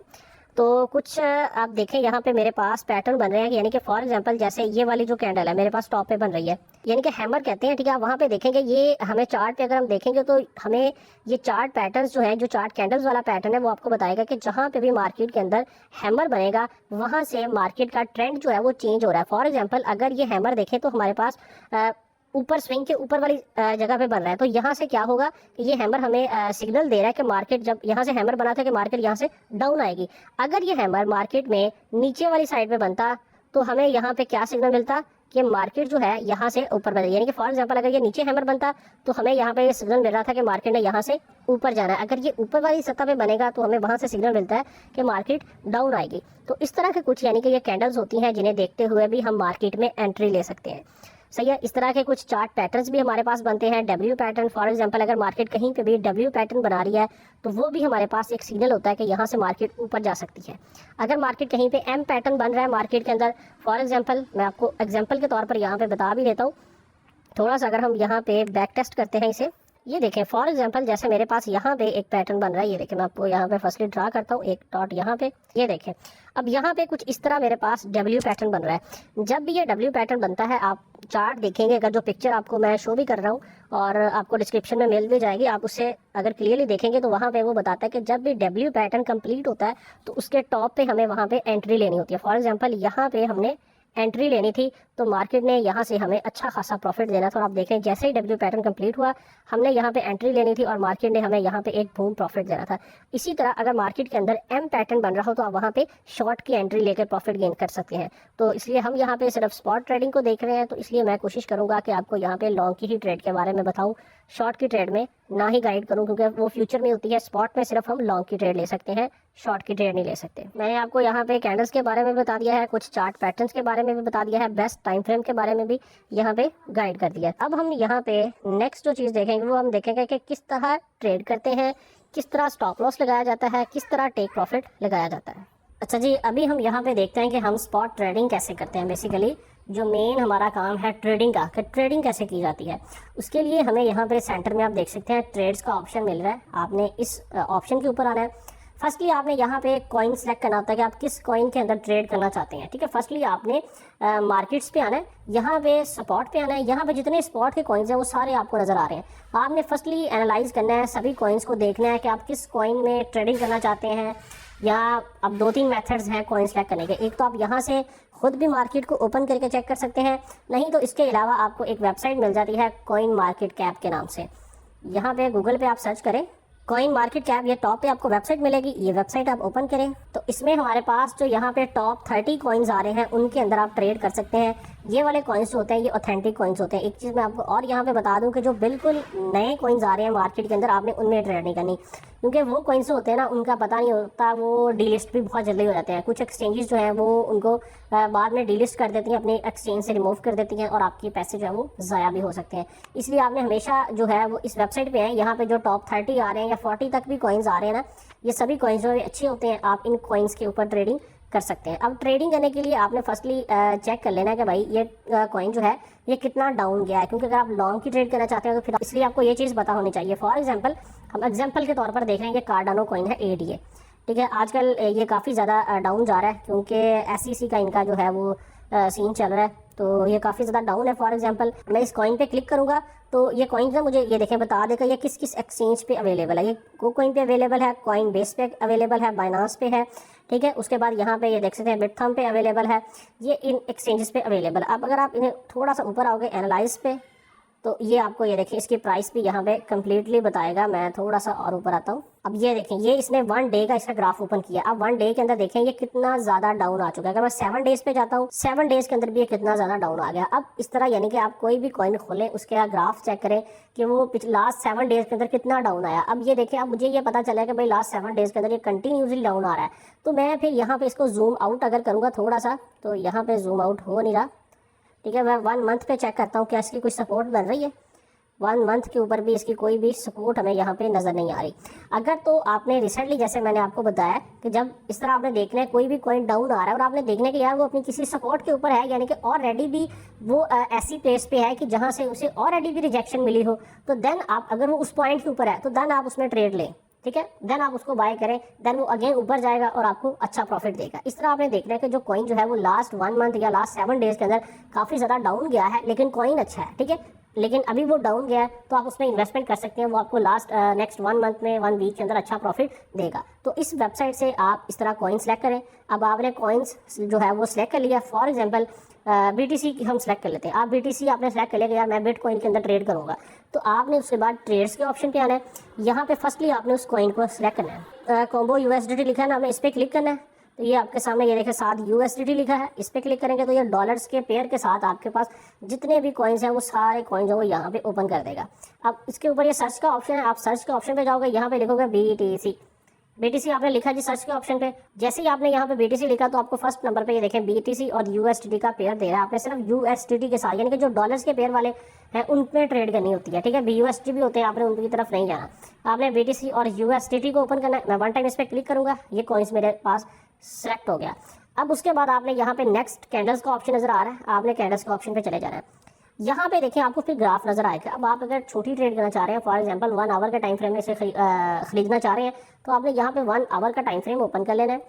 तो कुछ आप देखें यहाँ पे मेरे पास पैटर्न बन रहे हैं, यानी कि फॉर एग्जांपल जैसे ये वाली जो कैंडल है मेरे पास टॉप पे बन रही है, यानी कि हैमर कहते हैं, ठीक है। आप वहाँ पे देखेंगे ये हमें चार्ट पे अगर हम देखेंगे तो हमें ये चार्ट पैटर्न्स जो है, जो चार्ट कैंडल्स वाला पैटर्न है वो आपको बताएगा कि जहाँ पे भी मार्केट के अंदर हैमर बनेगा वहाँ से मार्केट का ट्रेंड जो है वो चेंज हो रहा है। फॉर एग्जाम्पल अगर ये हैमर देखें तो हमारे पास ऊपर स्विंग के ऊपर वाली जगह पे बन रहा है, तो यहाँ से क्या होगा कि ये हैमर हमें सिग्नल दे रहा है कि मार्केट, जब यहाँ से हैमर बना था कि मार्केट यहाँ से डाउन आएगी। अगर ये हैमर मार्केट में नीचे वाली साइड पे बनता तो हमें यहाँ पे क्या सिग्नल मिलता कि मार्केट जो है यहाँ से ऊपर बने, यानी कि फॉर एग्जांपल अगर ये नीचे हैमर बनता तो हमें यहाँ पे ये सिग्नल मिल रहा था कि मार्केट ने यहाँ से ऊपर जाना है। अगर ये ऊपर वाली सतह पे बनेगा तो हमें वहाँ से सिग्नल मिलता है कि मार्केट डाउन आएगी। तो इस तरह के कुछ यानी कि ये कैंडल्स होती हैं जिन्हें देखते हुए भी हम मार्केट में एंट्री ले सकते हैं, सही है। इस तरह के कुछ चार्ट पैटर्न्स भी हमारे पास बनते हैं। W पैटर्न, फॉर एग्जांपल अगर मार्केट कहीं पे भी W पैटर्न बना रही है तो वो भी हमारे पास एक सिग्नल होता है कि यहाँ से मार्केट ऊपर जा सकती है। अगर मार्केट कहीं पे M पैटर्न बन रहा है मार्केट के अंदर, फॉर एग्जांपल मैं आपको एग्जांपल के तौर पर यहाँ पे बता भी देता हूँ। थोड़ा सा अगर हम यहाँ पे बैक टेस्ट करते हैं इसे, ये देखें फॉर एग्जांपल जैसे मेरे पास यहाँ पे एक पैटर्न बन रहा है, ये देखें मैं आपको यहाँ पे फर्स्टली ड्रा करता हूँ एक डॉट यहाँ पे, ये देखें अब यहाँ पे कुछ इस तरह मेरे पास डब्ल्यू पैटर्न बन रहा है। जब भी ये डब्ल्यू पैटर्न बनता है आप चार्ट देखेंगे, अगर जो पिक्चर आपको मैं शो भी कर रहा हूँ और आपको डिस्क्रिप्शन में मिल भी जाएगी, आप उससे अगर क्लियरली देखेंगे तो वहाँ पे वो बताता है कि जब भी डब्ल्यू पैटर्न कंप्लीट होता है तो उसके टॉप पे हमें वहाँ पे एंट्री लेनी होती है। फॉर एग्जाम्पल यहाँ पे हमने एंट्री लेनी थी तो मार्केट ने यहाँ से हमें अच्छा खासा प्रॉफिट देना था और आप देख रहे हैं जैसे ही डब्ल्यू पैटर्न कंप्लीट हुआ हमने यहाँ पे एंट्री लेनी थी और मार्केट ने हमें यहाँ पे एक बूम प्रॉफिट देना था। इसी तरह अगर मार्केट के अंदर एम पैटर्न बन रहा हो तो आप वहाँ पे शॉर्ट की एंट्री लेकर प्रॉफिट गेन कर सकते हैं। तो इसलिए हम यहाँ पे सिर्फ स्पॉट ट्रेडिंग को देख रहे हैं, तो इसलिए मैं कोशिश करूँगा कि आपको यहाँ पे लॉन्ग की ही ट्रेड के बारे में बताऊँ, शॉर्ट की ट्रेड में ना ही गाइड करूँ क्योंकि वो फ्यूचर में होती है। स्पॉट में सिर्फ हम लॉन्ग की ट्रेड ले सकते हैं, शॉर्ट की ट्रेड नहीं ले सकते। मैंने आपको यहाँ पे कैंडल्स के बारे में बता दिया है, कुछ चार्ट पैटर्न्स के बारे में भी बता दिया है, बेस्ट टाइम फ्रेम के बारे में भी यहाँ पे गाइड कर दिया है। अब हम यहाँ पे नेक्स्ट जो चीज़ देखेंगे वो हम देखेंगे कि किस तरह ट्रेड करते हैं, किस तरह स्टॉप लॉस लगाया जाता है, किस तरह टेक प्रॉफिट लगाया जाता है। अच्छा जी, अभी हम यहाँ पे देखते हैं कि हम स्पॉट ट्रेडिंग कैसे करते हैं। बेसिकली जो मेन हमारा काम है ट्रेडिंग का, कि ट्रेडिंग कैसे की जाती है, उसके लिए हमें यहाँ पे सेंटर में आप देख सकते हैं ट्रेड्स का ऑप्शन मिल रहा है। आपने इस ऑप्शन के ऊपर आना है। फर्स्टली आपने यहाँ पे कॉइन सेलेक्ट करना होता है कि आप किस कॉइन के अंदर ट्रेड करना चाहते हैं। ठीक है, फर्स्टली आपने मार्केट्स पे आना है, यहाँ पे सपोर्ट पे आना है। यहाँ पे जितने स्पॉट के कॉइन्स हैं वो सारे आपको नजर आ रहे हैं। आपने फर्स्टली एनालाइज करना है, सभी कॉइन्स को देखना है कि आप किस कॉइन में ट्रेडिंग करना चाहते हैं। या अब 2-3 मेथड्स हैं कॉइन सेलेक्ट करने के। एक तो आप यहाँ से खुद भी मार्केट को ओपन करके चेक कर सकते हैं, नहीं तो इसके अलावा आपको एक वेबसाइट मिल जाती है कॉइन मार्केट कैप के नाम से। यहाँ पे गूगल पे आप सर्च करें कॉइन मार्केट कैप, ये टॉप पे आपको वेबसाइट मिलेगी। ये वेबसाइट आप ओपन करें तो इसमें हमारे पास जो यहाँ पे टॉप 30 कॉइन्स आ रहे हैं उनके अंदर आप ट्रेड कर सकते हैं। ये वाले कॉइन्स होते हैं ये ऑथेंटिक कॉइन्स होते हैं। एक चीज़ मैं आपको और यहाँ पे बता दूं कि जो बिल्कुल नए कॉइन्स आ रहे हैं मार्केट के अंदर आपने उनमें ट्रेड नहीं करनी, क्योंकि वो कॉइन्स होते हैं ना उनका पता नहीं होता, वो डीलिस्ट भी बहुत जल्दी हो जाते हैं। कुछ एक्सचेंजेस जो हैं वो उनको बाद में डीलिस्ट कर देती हैं, अपने एक्सचेंज से रिमूव कर देती हैं और आपके पैसे जो है वो ज़ाया भी हो सकते हैं। इसलिए आपने हमेशा जो है वो इस वेबसाइट पे है, यहाँ पे जो टॉप 30 आ रहे हैं या 40 तक भी कॉइन्स आ रहे हैं ना, ये सभी कॉइन्स जो अच्छे होते हैं, आप इन कॉइन्स के ऊपर ट्रेडिंग कर सकते हैं। अब ट्रेडिंग करने के लिए आपने फर्स्टली चेक कर लेना है कि भाई ये कॉइन जो है ये कितना डाउन गया है, क्योंकि अगर आप लॉन्ग की ट्रेड करना चाहते हो तो फिर इसलिए आपको ये चीज़ पता होनी चाहिए। फॉर एग्जांपल हम एग्जांपल के तौर पर देख रहे हैं कि कार्डानो कॉइन है ADA। ठीक है, आजकल ये काफ़ी ज़्यादा डाउन जा रहा है क्योंकि SEC का इनका जो है वो सीन चल रहा है, तो ये काफ़ी ज़्यादा डाउन है। फॉर एग्जांपल मैं इस कॉइन पे क्लिक करूँगा तो ये कॉइन ना मुझे ये देखें बता देगा ये किस किस एक्सचेंज पे अवेलेबल है। ये कोइन पे अवेलेबल है, कॉइन बेस पे अवेलेबल है, बाइनांस पे है। ठीक है, उसके बाद यहाँ पे ये देख सकते हैं बिटथम पे अवेलेबल है, ये इन एक्सचेंजेस पे अवेलेबल है। अब अगर आप इन्हें थोड़ा सा ऊपर आओगे एनालाइज पे तो ये आपको ये देखिए इसकी प्राइस भी यहाँ पे कम्प्लीटली बताएगा। मैं थोड़ा सा और ऊपर आता हूँ। अब ये देखें ये इसने 1 डे का इसका ग्राफ ओपन किया। अब 1 डे के अंदर देखें ये कितना ज़्यादा डाउन आ चुका है। अगर मैं 7 डेज पे जाता हूँ 7 डेज के अंदर भी ये कितना ज़्यादा डाउन आ गया। अब इस तरह यानी कि आप कोई भी कॉइन खोलें उसके ग्राफ चेक करें कि वो लास्ट 7 डेज के अंदर कितना डाउन आया। अब ये देखें अब मुझे ये पता चला कि भाई लास्ट 7 डेज के अंदर ये कंटिन्यूसली डाउन आ रहा है, तो मैं फिर यहाँ पे इसको जूम आउट अगर करूँगा थोड़ा सा तो यहाँ पे जूम आउट हो नहीं रहा। ठीक है, मैं 1 मंथ पे चेक करता हूँ क्या इसकी कुछ सपोर्ट बन रही है। 1 मंथ के ऊपर भी इसकी कोई भी सपोर्ट हमें यहाँ पे नज़र नहीं आ रही। अगर तो आपने रिसेंटली जैसे मैंने आपको बताया कि जब इस तरह आपने देखना है कोई भी कॉइन डाउन आ रहा है और आपने देखना है कि यार वो अपनी किसी सपोर्ट के ऊपर है, यानी कि ऑलरेडी भी वो ऐसी प्लेस पे है कि जहाँ से उसे ऑलरेडी भी रिजेक्शन मिली हो, तो देन आप अगर वो उस पॉइंट के ऊपर है तो देन आप उसमें ट्रेड लें। ठीक है, देन आप उसको बाय करें, देन वो अगेन ऊपर जाएगा और आपको अच्छा प्रॉफिट देगा। इस तरह आपने देखना है कि जो कॉइन जो है वो लास्ट 1 मंथ या लास्ट 7 डेज के अंदर काफ़ी ज़्यादा डाउन गया है, लेकिन कॉइन अच्छा है। ठीक है, लेकिन अभी वो डाउन गया है तो आप उसमें इन्वेस्टमेंट कर सकते हैं, वो आपको लास्ट नेक्स्ट 1 मंथ में 1 वीक के अंदर अच्छा प्रॉफिट देगा। तो इस वेबसाइट से आप इस तरह कॉइन सेलेक्ट करें। अब आपने कॉइन्स जो है वो सिलेक्ट कर लिया। फॉर एग्जांपल BTC की हम सेलेक्ट कर लेते हैं। आप BTC आपने सेलेक्ट कर लिया कि यार मैं बिटकॉइन के अंदर ट्रेड करूँगा, तो आपने उसके बाद ट्रेड्स के ऑप्शन पे आना है। यहाँ पे फर्स्टली आपने उस कॉइन को सिलेक्ट करना है। कॉम्बो USDT लिखा है ना, आपने इस पर क्लिक करना है। तो ये आपके सामने ये देखें साथ USDT लिखा है, इस पर क्लिक करेंगे तो ये डॉलर्स के पेयर के साथ आपके पास जितने भी कॉइन्स हैं वो सारे कॉइन्स हैं वो यहाँ पे ओपन कर देगा। अब इसके ऊपर ये सर्च का ऑप्शन है, आप सर्च के ऑप्शन पे जाओगे, यहाँ पे लिखोगे BTC आपने लिखा जी सर्च के ऑप्शन पे। जैसे ही आपने यहाँ पे BTC लिखा तो आपको फर्स्ट नंबर पे ये देखें BTC और USDT का पेयर दे रहा है। आपने सिर्फ USDT के साथ यानी कि जो डॉलर्स के पेयर वाले हैं उन पे ट्रेड करनी होती है। ठीक है, BUSD भी होते हैं, आपने उनकी तरफ नहीं जाना। आपने BTC और USDT को ओपन करना है। मैं 1 टाइम इस पर क्लिक करूँगा, ये कॉइन्स मेरे पास सेलेक्ट हो गया। अब उसके बाद आपने यहाँ पे नेक्स्ट कैंडल्स का ऑप्शन नजर आ रहा है, आपने कैंडल्स का ऑप्शन पे चले जाना है। यहाँ पे देखें आपको फिर ग्राफ नजर आएगा। अब आप अगर छोटी ट्रेड करना चाह रहे हैं, फॉर एग्जांपल 1 आवर का टाइम फ्रेम में इसे खरीदना चाह रहे हैं, तो आपने यहाँ पे 1 आवर का टाइम फ्रेम ओपन कर लेना है,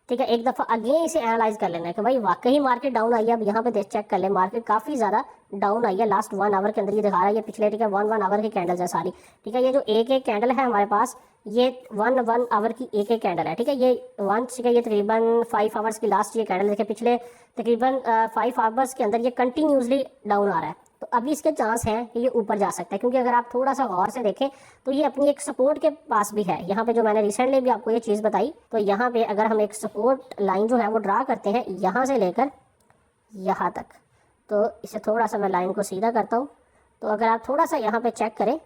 ठीक है। एक दफ़ा अगेन इसे एनालाइज कर लेना है कि भाई वाकई मार्केट डाउन आई है। अब यहाँ पे चेक कर ले, मार्केट काफ़ी ज़्यादा डाउन आई है लास्ट 1 आवर के अंदर, ये दिखा रहा है ये पिछले, ठीक है, 1 आवर की कैंडल्स है सारी, ठीक है। ये जो एक एक कैंडल है हमारे पास, ये 1 आवर की एक एक कैंडल है, ठीक है। ये ठीक है, ये तकरीबन 5 आवर्स की लास्ट ये कैंडल देखिए, पिछले तकरीबन 5 आवर्स के अंदर ये कंटिन्यूसली डाउन आ रहा है। तो अभी इसके चांस हैं कि ये ऊपर जा सकता है, क्योंकि अगर आप थोड़ा सा गौर से देखें तो ये अपनी एक सपोर्ट के पास भी है। यहाँ पे जो मैंने रिसेंटली भी आपको ये चीज़ बताई, तो यहाँ पे अगर हम एक सपोर्ट लाइन जो है वो ड्रा करते हैं यहाँ से लेकर यहाँ तक, तो इसे थोड़ा सा मैं लाइन को सीधा करता हूँ, तो अगर आप थोड़ा सा यहाँ पे चेक करें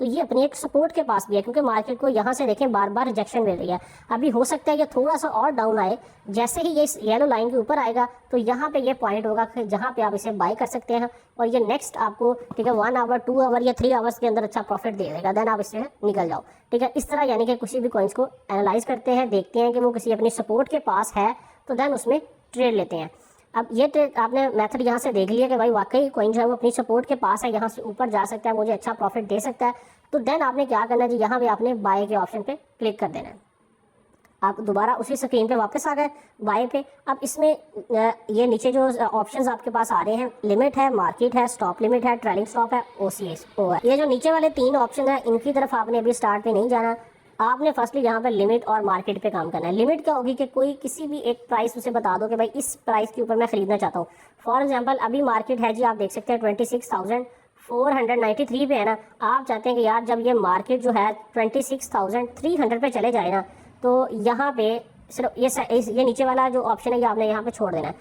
तो ये अपनी एक सपोर्ट के पास भी है, क्योंकि मार्केट को यहाँ से देखें बार बार रिजेक्शन मिल रही है। अभी हो सकता है कि थोड़ा सा और डाउन आए, जैसे ही ये येलो लाइन के ऊपर आएगा तो यहाँ पे ये पॉइंट होगा कि जहाँ पे आप इसे बाय कर सकते हैं, और ये नेक्स्ट आपको, ठीक है, 1 आवर 2 आवर या 3 आवर्स के अंदर अच्छा प्रॉफिट दे देगा, देन आप इससे निकल जाओ, ठीक है। इस तरह यानी कि किसी भी कॉइन्स को एनालाइज करते हैं, देखते हैं कि वो किसी अपनी सपोर्ट के पास है, तो देन उसमें ट्रेड लेते हैं। अब ये ट्रेड आपने मेथड यहाँ से देख लिया कि भाई वाकई कॉइन जो है वो अपनी सपोर्ट के पास है, यहाँ से ऊपर जा सकता है, मुझे अच्छा प्रॉफिट दे सकता है, तो देन आपने क्या करना है जी, यहाँ पे आपने बाय के ऑप्शन पे क्लिक कर देना है। आप दोबारा उसी स्क्रीन पे वापस आ गए बाय पे। अब इसमें ये नीचे जो ऑप्शंस आपके पास आ रहे हैं, लिमिट है, मार्केट है, स्टॉप लिमिट है, ट्रेलिंग स्टॉप है, OCS ओ है। ये जो नीचे वाले 3 ऑप्शन है, इनकी तरफ आपने अभी स्टार्ट पे नहीं जाना, आपने फर्स्टली यहाँ पे लिमिट और मार्केट पे काम करना है। लिमिट क्या होगी कि कोई किसी भी एक प्राइस उसे बता दो कि भाई इस प्राइस के ऊपर मैं खरीदना चाहता हूँ। फॉर एग्जांपल अभी मार्केट है जी, आप देख सकते हैं 26,493 पे है ना। आप चाहते हैं कि यार जब ये मार्केट जो है 26,300 पे चले जाए ना, तो यहाँ पे सिर्फ ये नीचे वाला जो ऑप्शन है ये आपने यहाँ पे छोड़ देना है।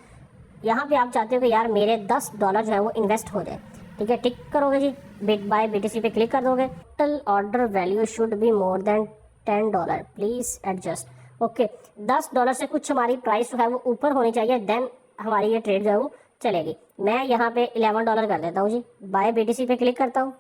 यहाँ पे आप चाहते हो कि यार मेरे $10 जो है वो इन्वेस्ट हो जाए, ठीक है, टिक करोगे जी, बिट बाय BTC पे क्लिक कर दोगे। Total order value should be more than $10, please adjust, okay. $10 से कुछ हमारी प्राइस जो है वो ऊपर होनी चाहिए, देन हमारी ये ट्रेड जो है वो चलेगी। मैं यहाँ पे $11 कर देता हूँ जी, बाय BTC पे क्लिक करता हूँ,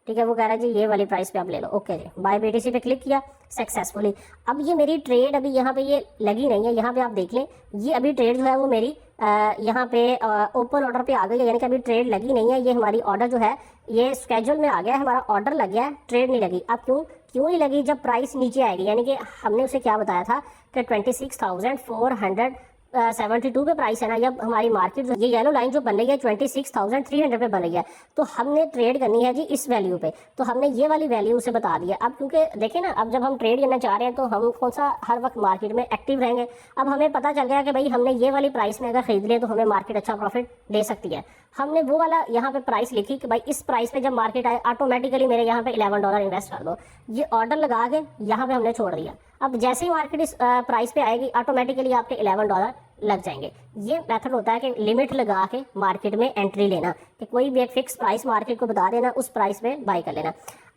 ठीक है। वो कह रहा है जी ये वाली प्राइस पे आप ले लो, ओके जी, बाय BTC पे क्लिक किया सक्सेसफुली। अब ये मेरी ट्रेड अभी यहाँ पे ये लगी नहीं है, यहाँ पे आप देख लें ये अभी ट्रेड जो है वो मेरी यहाँ पे ओपन ऑर्डर पे आ गई है, यानी कि अभी ट्रेड लगी नहीं है। ये हमारी ऑर्डर जो है ये स्केड्यूल में आ गया है, हमारा ऑर्डर लग गया है, ट्रेड नहीं लगी। अब क्यों नहीं लगी? जब प्राइस नीचे आएगी, यानी कि हमने उसे क्या बताया था कि 26,472 पे प्राइस है ना, जब हमारी मार्केट ये येलो लाइन जो बन रही है 26,300 पे बन रही है, तो हमने ट्रेड करनी है जी इस वैल्यू पे, तो हमने ये वाली वैल्यू उसे बता दिया। अब क्योंकि देखिए ना, अब जब हम ट्रेड करना चाह रहे हैं तो हम कौन सा हर वक्त मार्केट में एक्टिव रहेंगे। अब हमें पता चल गया कि भाई हमने ये वाली प्राइस में अगर खरीद लिया तो हमें मार्केट अच्छा प्रॉफिट दे सकती है। हमने वो वाला यहाँ पे प्राइस लिखी कि भाई इस प्राइस पे जब मार्केट आए ऑटोमेटिकली मेरे यहाँ पे $11 इन्वेस्ट कर दो। ये ऑर्डर लगा के यहाँ पे हमने छोड़ दिया। अब जैसे ही मार्केट इस प्राइस पे आएगी ऑटोमेटिकली आपके $11 लग जाएंगे। ये मेथड होता है कि लिमिट लगा के मार्केट में एंट्री लेना, कि कोई भी एक फिक्स प्राइस मार्केट को बता देना, उस प्राइस में बाय कर लेना।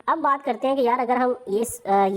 अब बात करते हैं कि यार अगर हम ये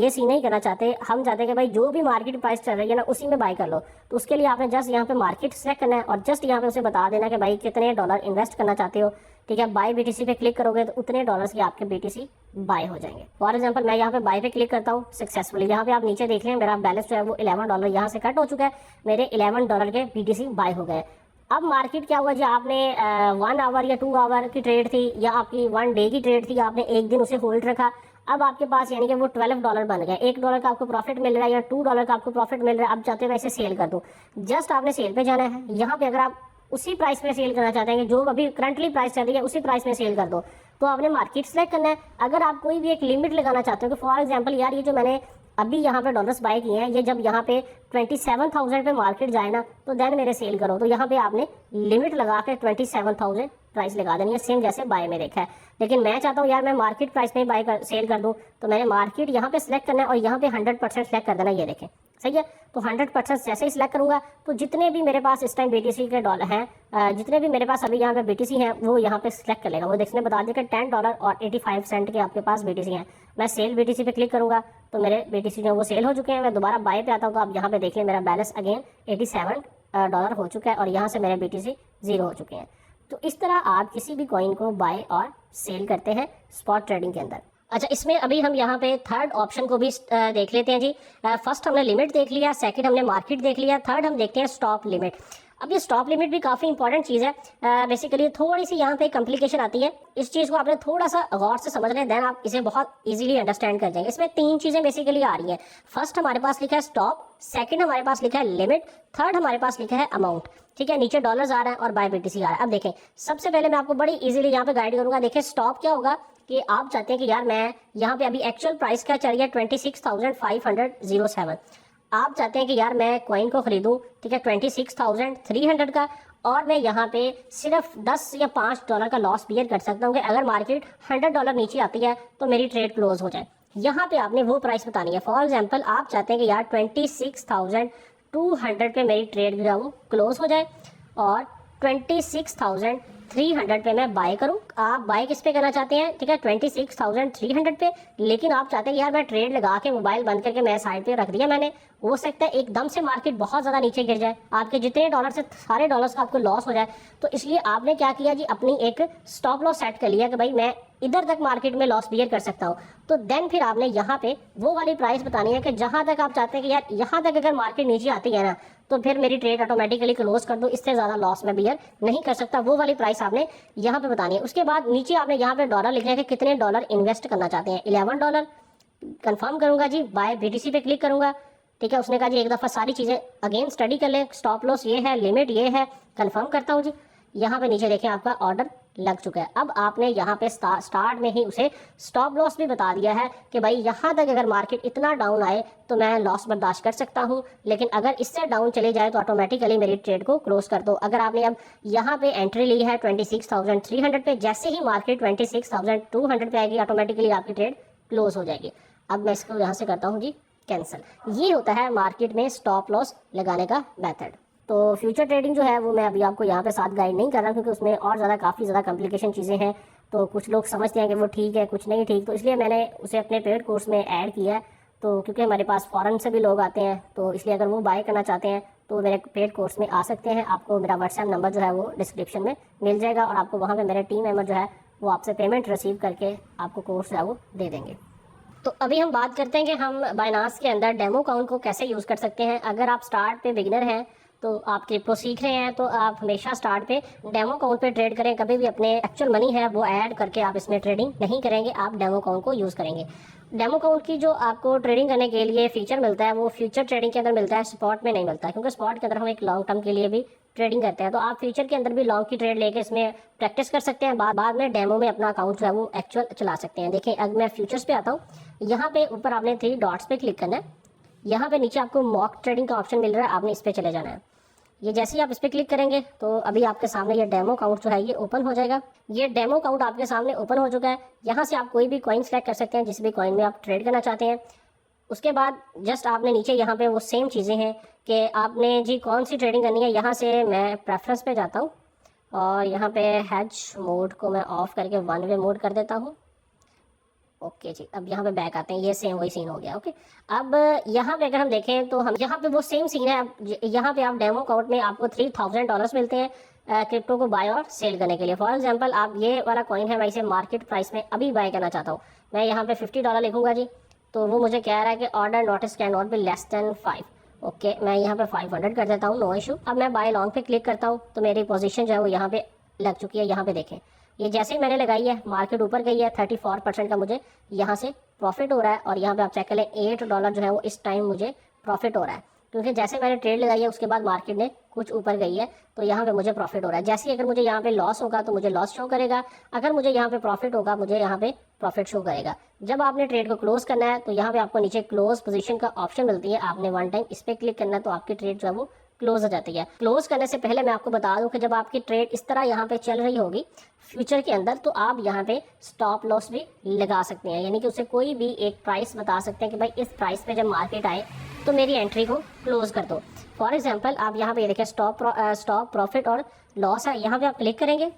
सीन नहीं करना चाहते, हम चाहते हैं कि भाई जो भी मार्केट प्राइस चल रही है ना उसी में बाय कर लो, तो उसके लिए आपने जस्ट यहाँ पे मार्केट सेलेक्ट करना है और जस्ट यहाँ पे उसे बता देना कि भाई कितने डॉलर इन्वेस्ट करना चाहते हो, ठीक है। बाय BTC पे क्लिक करोगे तो उतने डॉलर्स के आपके BTC बाय हो जाएंगे। फॉर एग्जांपल मैं यहाँ पे बाय पे क्लिक करता हूँ सक्सेसफुली। यहाँ पे आप नीचे देख लें मेरा बैलेंस जो है वो $11 यहाँ से कट हो चुका है, मेरे $11 के BTC बाय हो गए। अब मार्केट क्या हुआ जी, आपने 1 आवर या 2 आवर की ट्रेड थी या आपकी 1 डे की ट्रेड थी, आपने एक दिन उसे होल्ड रखा। अब आपके पास यानी कि वो $12 बन गया, $1 का आपको प्रॉफिट मिल रहा है या $2 का आपको प्रॉफिट मिल रहा है। अब चाहते हो मैं इसे सेल कर दूं, जस्ट आपने सेल पे जाना है। यहाँ पे अगर आप उसी प्राइस में सेल करना चाहते हैं जो अभी करंटली प्राइस चल रही है उसी प्राइस में सेल कर दो, तो आपने मार्केट सेलेक्ट करना है। अगर आप कोई भी एक लिमिट लगाना चाहते हो कि फॉर एग्जांपल यार ये जो मैंने अभी यहाँ पे डॉलर्स बाय किए हैं, ये जब यहाँ पे 27,000 पे मार्केट जाए ना तो देन मेरे सेल करो, तो यहाँ पे आपने लिमिट लगा के 27,000 प्राइस लगा देनी है, सेम जैसे बाय में देखा है। लेकिन मैं चाहता हूँ यार मैं मार्केट प्राइस में बाय सेल कर दूँ, तो मैंने मार्केट यहाँ पे सिलेक्ट करना है और यहाँ पे 100% सेलेक्ट कर देना। ये देखें सही है, तो 100% जैसे ही सिलेक्ट करूंगा तो जितने भी मेरे पास इस टाइम BTC के डॉलर हैं, जितने भी मेरे पास अभी यहाँ पे BTC हैं वो यहाँ पे सिलेक्ट कर लेगा। वो देखने बता देगा $10 और 85 सेंट के आपके पास BTC हैं। मैं सेल BTC पे क्लिक करूंगा तो मेरे BTC जो वो सेल हो चुके हैं। मैं दोबारा बाय पे आता हूँ तो आप यहाँ पे देख लें मेरा बैलेंस अगेन $87 हो चुका है और यहाँ से मेरे BTC 0 हो चुके हैं। तो इस तरह आप किसी भी कॉइन को बाय और सेल करते हैं स्पॉट ट्रेडिंग के अंदर। अच्छा, इसमें अभी हम यहाँ पे थर्ड ऑप्शन को भी देख लेते हैं जी। फर्स्ट हमने लिमिट देख लिया, सेकंड हमने मार्केट देख लिया, थर्ड हम देखते हैं स्टॉप लिमिट। अब ये स्टॉप लिमिट भी काफ़ी इंपॉर्टेंट चीज़ है। बेसिकली थोड़ी सी यहाँ पे कॉम्प्लिकेशन आती है, इस चीज़ को आपने थोड़ा सा गौर से समझ लें, देन आप इसे बहुत इजीली अंडरस्टैंड कर जाएंगे। इसमें 3 चीज़ें बेसिकली आ रही हैं। फर्स्ट हमारे पास लिखा है स्टॉप, सेकंड हमारे पास लिखा है लिमिट, थर्ड हमारे पास लिखा है अमाउंट। ठीक है, नीचे डॉलर्स आ रहा है और बाय BTC आ रहा है। अब देखें, सबसे पहले मैं आपको बड़ी इजीली यहाँ पे गाइड करूंगा। देखिए स्टॉप क्या होगा कि आप चाहते हैं कि यार मैं यहाँ पे अभी एक्चुअल प्राइस क्या चल रही है 26,507, आप चाहते हैं कि यार मैं कॉइन को खरीदूं, ठीक है 26,300 का, और मैं यहाँ पे सिर्फ 10 या 5 डॉलर का लॉस बियर कर सकता हूँ कि अगर मार्केट $100 नीचे आती है तो मेरी ट्रेड क्लोज हो जाए। यहाँ पे आपने वो प्राइस बतानी है। फॉर एग्जांपल आप चाहते हैं कि यार 26,200 पे मेरी ट्रेड जो है वो क्लोज हो जाए और 26,300 पे मैं बाय करूं। आप बाय किस पे करना चाहते हैं, ठीक है 26,300 पे, लेकिन आप चाहते हैं कि यार मैं ट्रेड लगा के मोबाइल बंद करके मैं साइड पे रख दिया मैंने, हो सकता है एकदम से मार्केट बहुत ज़्यादा नीचे गिर जाए, आपके जितने डॉलर से सारे डॉलर्स का आपको लॉस हो जाए। तो इसलिए आपने क्या किया जी, अपनी एक स्टॉप लॉस सेट कर लिया कि भाई मैं इधर तक मार्केट में लॉस बियर कर सकता हूँ। तो देन फिर आपने यहाँ पे वो वाली प्राइस बतानी है कि जहाँ तक आप चाहते हैं कि यार यहाँ तक अगर मार्केट नीचे आती है ना तो फिर मेरी ट्रेड ऑटोमेटिकली क्लोज कर दो, इससे ज़्यादा लॉस में बियर नहीं कर सकता। वो वाली प्राइस आपने यहाँ पे बतानी है। उसके बाद नीचे आपने यहाँ पे डॉलर लिखना है कि कितने डॉलर इन्वेस्ट करना चाहते हैं। $11 कंफर्म करूंगा जी, बाय BTC पे क्लिक करूंगा। ठीक है, उसने कहा जी एक दफ़ा सारी चीज़ें अगेन स्टडी कर लें, स्टॉप लॉस ये है, लिमिट ये है, कंफर्म करता हूँ जी। यहाँ पे नीचे देखें आपका ऑर्डर लग चुका है। अब आपने यहाँ पे स्टार्ट में ही उसे स्टॉप लॉस भी बता दिया है कि भाई यहाँ तक अगर मार्केट इतना डाउन आए तो मैं लॉस बर्दाश्त कर सकता हूँ, लेकिन अगर इससे डाउन चले जाए तो ऑटोमेटिकली मेरी ट्रेड को क्लोज कर दो। अगर आपने अब यहाँ पे एंट्री ली है 26,300 पे, जैसे ही मार्केट 26,200 पे आएगी ऑटोमेटिकली आपकी ट्रेड क्लोज हो जाएगी। अब मैं इसको यहाँ से करता हूँ जी कैंसिल। ये होता है मार्केट में स्टॉप लॉस लगाने का मेथड। तो फ्यूचर ट्रेडिंग जो है वो मैं अभी आपको यहाँ पे साथ गाइड नहीं कर रहा क्योंकि उसमें और ज़्यादा काफ़ी ज़्यादा कॉम्प्लिकेशन चीज़ें हैं। तो कुछ लोग समझते हैं कि वो ठीक है, कुछ नहीं ठीक, तो इसलिए मैंने उसे अपने पेड कोर्स में ऐड किया है। तो क्योंकि हमारे पास फ़ॉरेन से भी लोग आते हैं, तो इसलिए अगर वो बाय करना चाहते हैं तो मेरे पेड कोर्स में आ सकते हैं। आपको मेरा व्हाट्सएप नंबर जो है वो डिस्क्रिप्शन में मिल जाएगा और आपको वहाँ पर मेरे टीम मेंबर जो है वो आपसे पेमेंट रिसीव करके आपको कोर्स जो है वो दे देंगे। तो अभी हम बात करते हैं कि हम बाइनांस के अंदर डेमो अकाउंट को कैसे यूज़ कर सकते हैं। अगर आप स्टार्ट पे बिगिनर हैं तो आप क्रिप्टो सीख रहे हैं तो आप हमेशा स्टार्ट पे डेमो अकाउंट पे ट्रेड करें। कभी भी अपने एक्चुअल मनी है वो ऐड करके आप इसमें ट्रेडिंग नहीं करेंगे, आप डेमो अकाउंट को यूज़ करेंगे। डेमो अकाउंट की जो आपको ट्रेडिंग करने के लिए फीचर मिलता है वो फ्यूचर ट्रेडिंग के अंदर मिलता है, स्पॉट में नहीं मिलता, क्योंकि स्पॉट के अंदर हम एक लॉन्ग टर्म के लिए भी ट्रेडिंग करते हैं। तो आप फ्यूचर के अंदर भी लॉन्ग की ट्रेड लेके इसमें प्रैक्टिस कर सकते हैं, बाद में डेमो में अपना अकाउंट जो है वो एक्चुअल चला सकते हैं। देखिए अब मैं फ्यूचर्स पे आता हूँ, यहाँ पे ऊपर आपने 3 डॉट्स पे क्लिक करना है, यहाँ पे नीचे आपको मॉक ट्रेडिंग का ऑप्शन मिल रहा है, आपने इस पर चले जाना है। ये जैसे ही आप इस पर क्लिक करेंगे तो अभी आपके सामने ये डेमो अकाउंट जो है ये ओपन हो जाएगा। ये डेमो अकाउंट आपके सामने ओपन हो चुका है। यहाँ से आप कोई भी कॉइन सेलेक्ट कर सकते हैं, जिस भी कॉइन में आप ट्रेड करना चाहते हैं। उसके बाद जस्ट आपने नीचे यहाँ पे वो सेम चीज़ें हैं कि आपने जी कौन सी ट्रेडिंग करनी है। यहाँ से मैं प्रेफरेंस पे जाता हूँ और यहाँ पे हेज मोड को मैं ऑफ करके 1 वे मोड कर देता हूँ। ओके जी, अब यहाँ पे बैक आते हैं, ये सेम वही सीन हो गया। ओके, अब यहाँ पे अगर हम देखें तो हम यहाँ पे वो सेम सीन है। यहाँ पे आप डेमो अकाउंट में आपको $3,000 मिलते हैं क्रिप्टो को बाय और सेल करने के लिए। फॉर एग्जांपल आप ये वाला कॉइन है, मैं इसे मार्केट प्राइस में अभी बाय करना चाहता हूँ। मैं यहाँ पे $50 लिखूंगा जी, तो वो मुझे कह रहा है कि order notice can not be less than 5। Okay, मैं यहाँ पे 500 कर देता हूँ, नो इशू। अब मैं बाय लॉन्ग पे क्लिक करता हूँ तो मेरी पोजीशन जो है वो यहाँ पे लग चुकी है। यहाँ पे देखें, ये जैसे ही मैंने लगाई है मार्केट ऊपर गई है, 34% का मुझे यहाँ से प्रॉफिट हो रहा है। और यहाँ पे आप चेक कर लें $8 जो है वो इस टाइम मुझे प्रॉफिट हो रहा है, क्योंकि जैसे मैंने ट्रेड लगाई है उसके बाद मार्केट ने कुछ ऊपर गई है तो यहाँ पे मुझे प्रॉफिट हो रहा है। जैसे ही अगर मुझे यहाँ पे लॉस होगा तो मुझे लॉस शो करेगा, अगर मुझे यहाँ पे प्रॉफिट होगा मुझे यहाँ पे प्रॉफिट शो करेगा। जब आपने ट्रेड को क्लोज करना है तो यहाँ पे आपको नीचे क्लोज पोजीशन का ऑप्शन मिलती है, आपने 1 टाइम इस पर क्लिक करना है तो आपकी ट्रेड जो है वो क्लोज हो जाती है। क्लोज करने से पहले मैं आपको बता दूं कि जब आपकी ट्रेड इस तरह यहाँ पे चल रही होगी फ्यूचर के अंदर तो आप यहाँ पे स्टॉप लॉस भी लगा सकते हैं, यानी कि उसे कोई भी एक प्राइस बता सकते हैं कि भाई इस प्राइस पे जब मार्केट आए तो मेरी एंट्री को क्लोज कर दो। फॉर एग्जांपल आप यहाँ पे देखिए स्टॉप प्रॉफिट और लॉस है, यहाँ पे आप क्लिक करेंगे।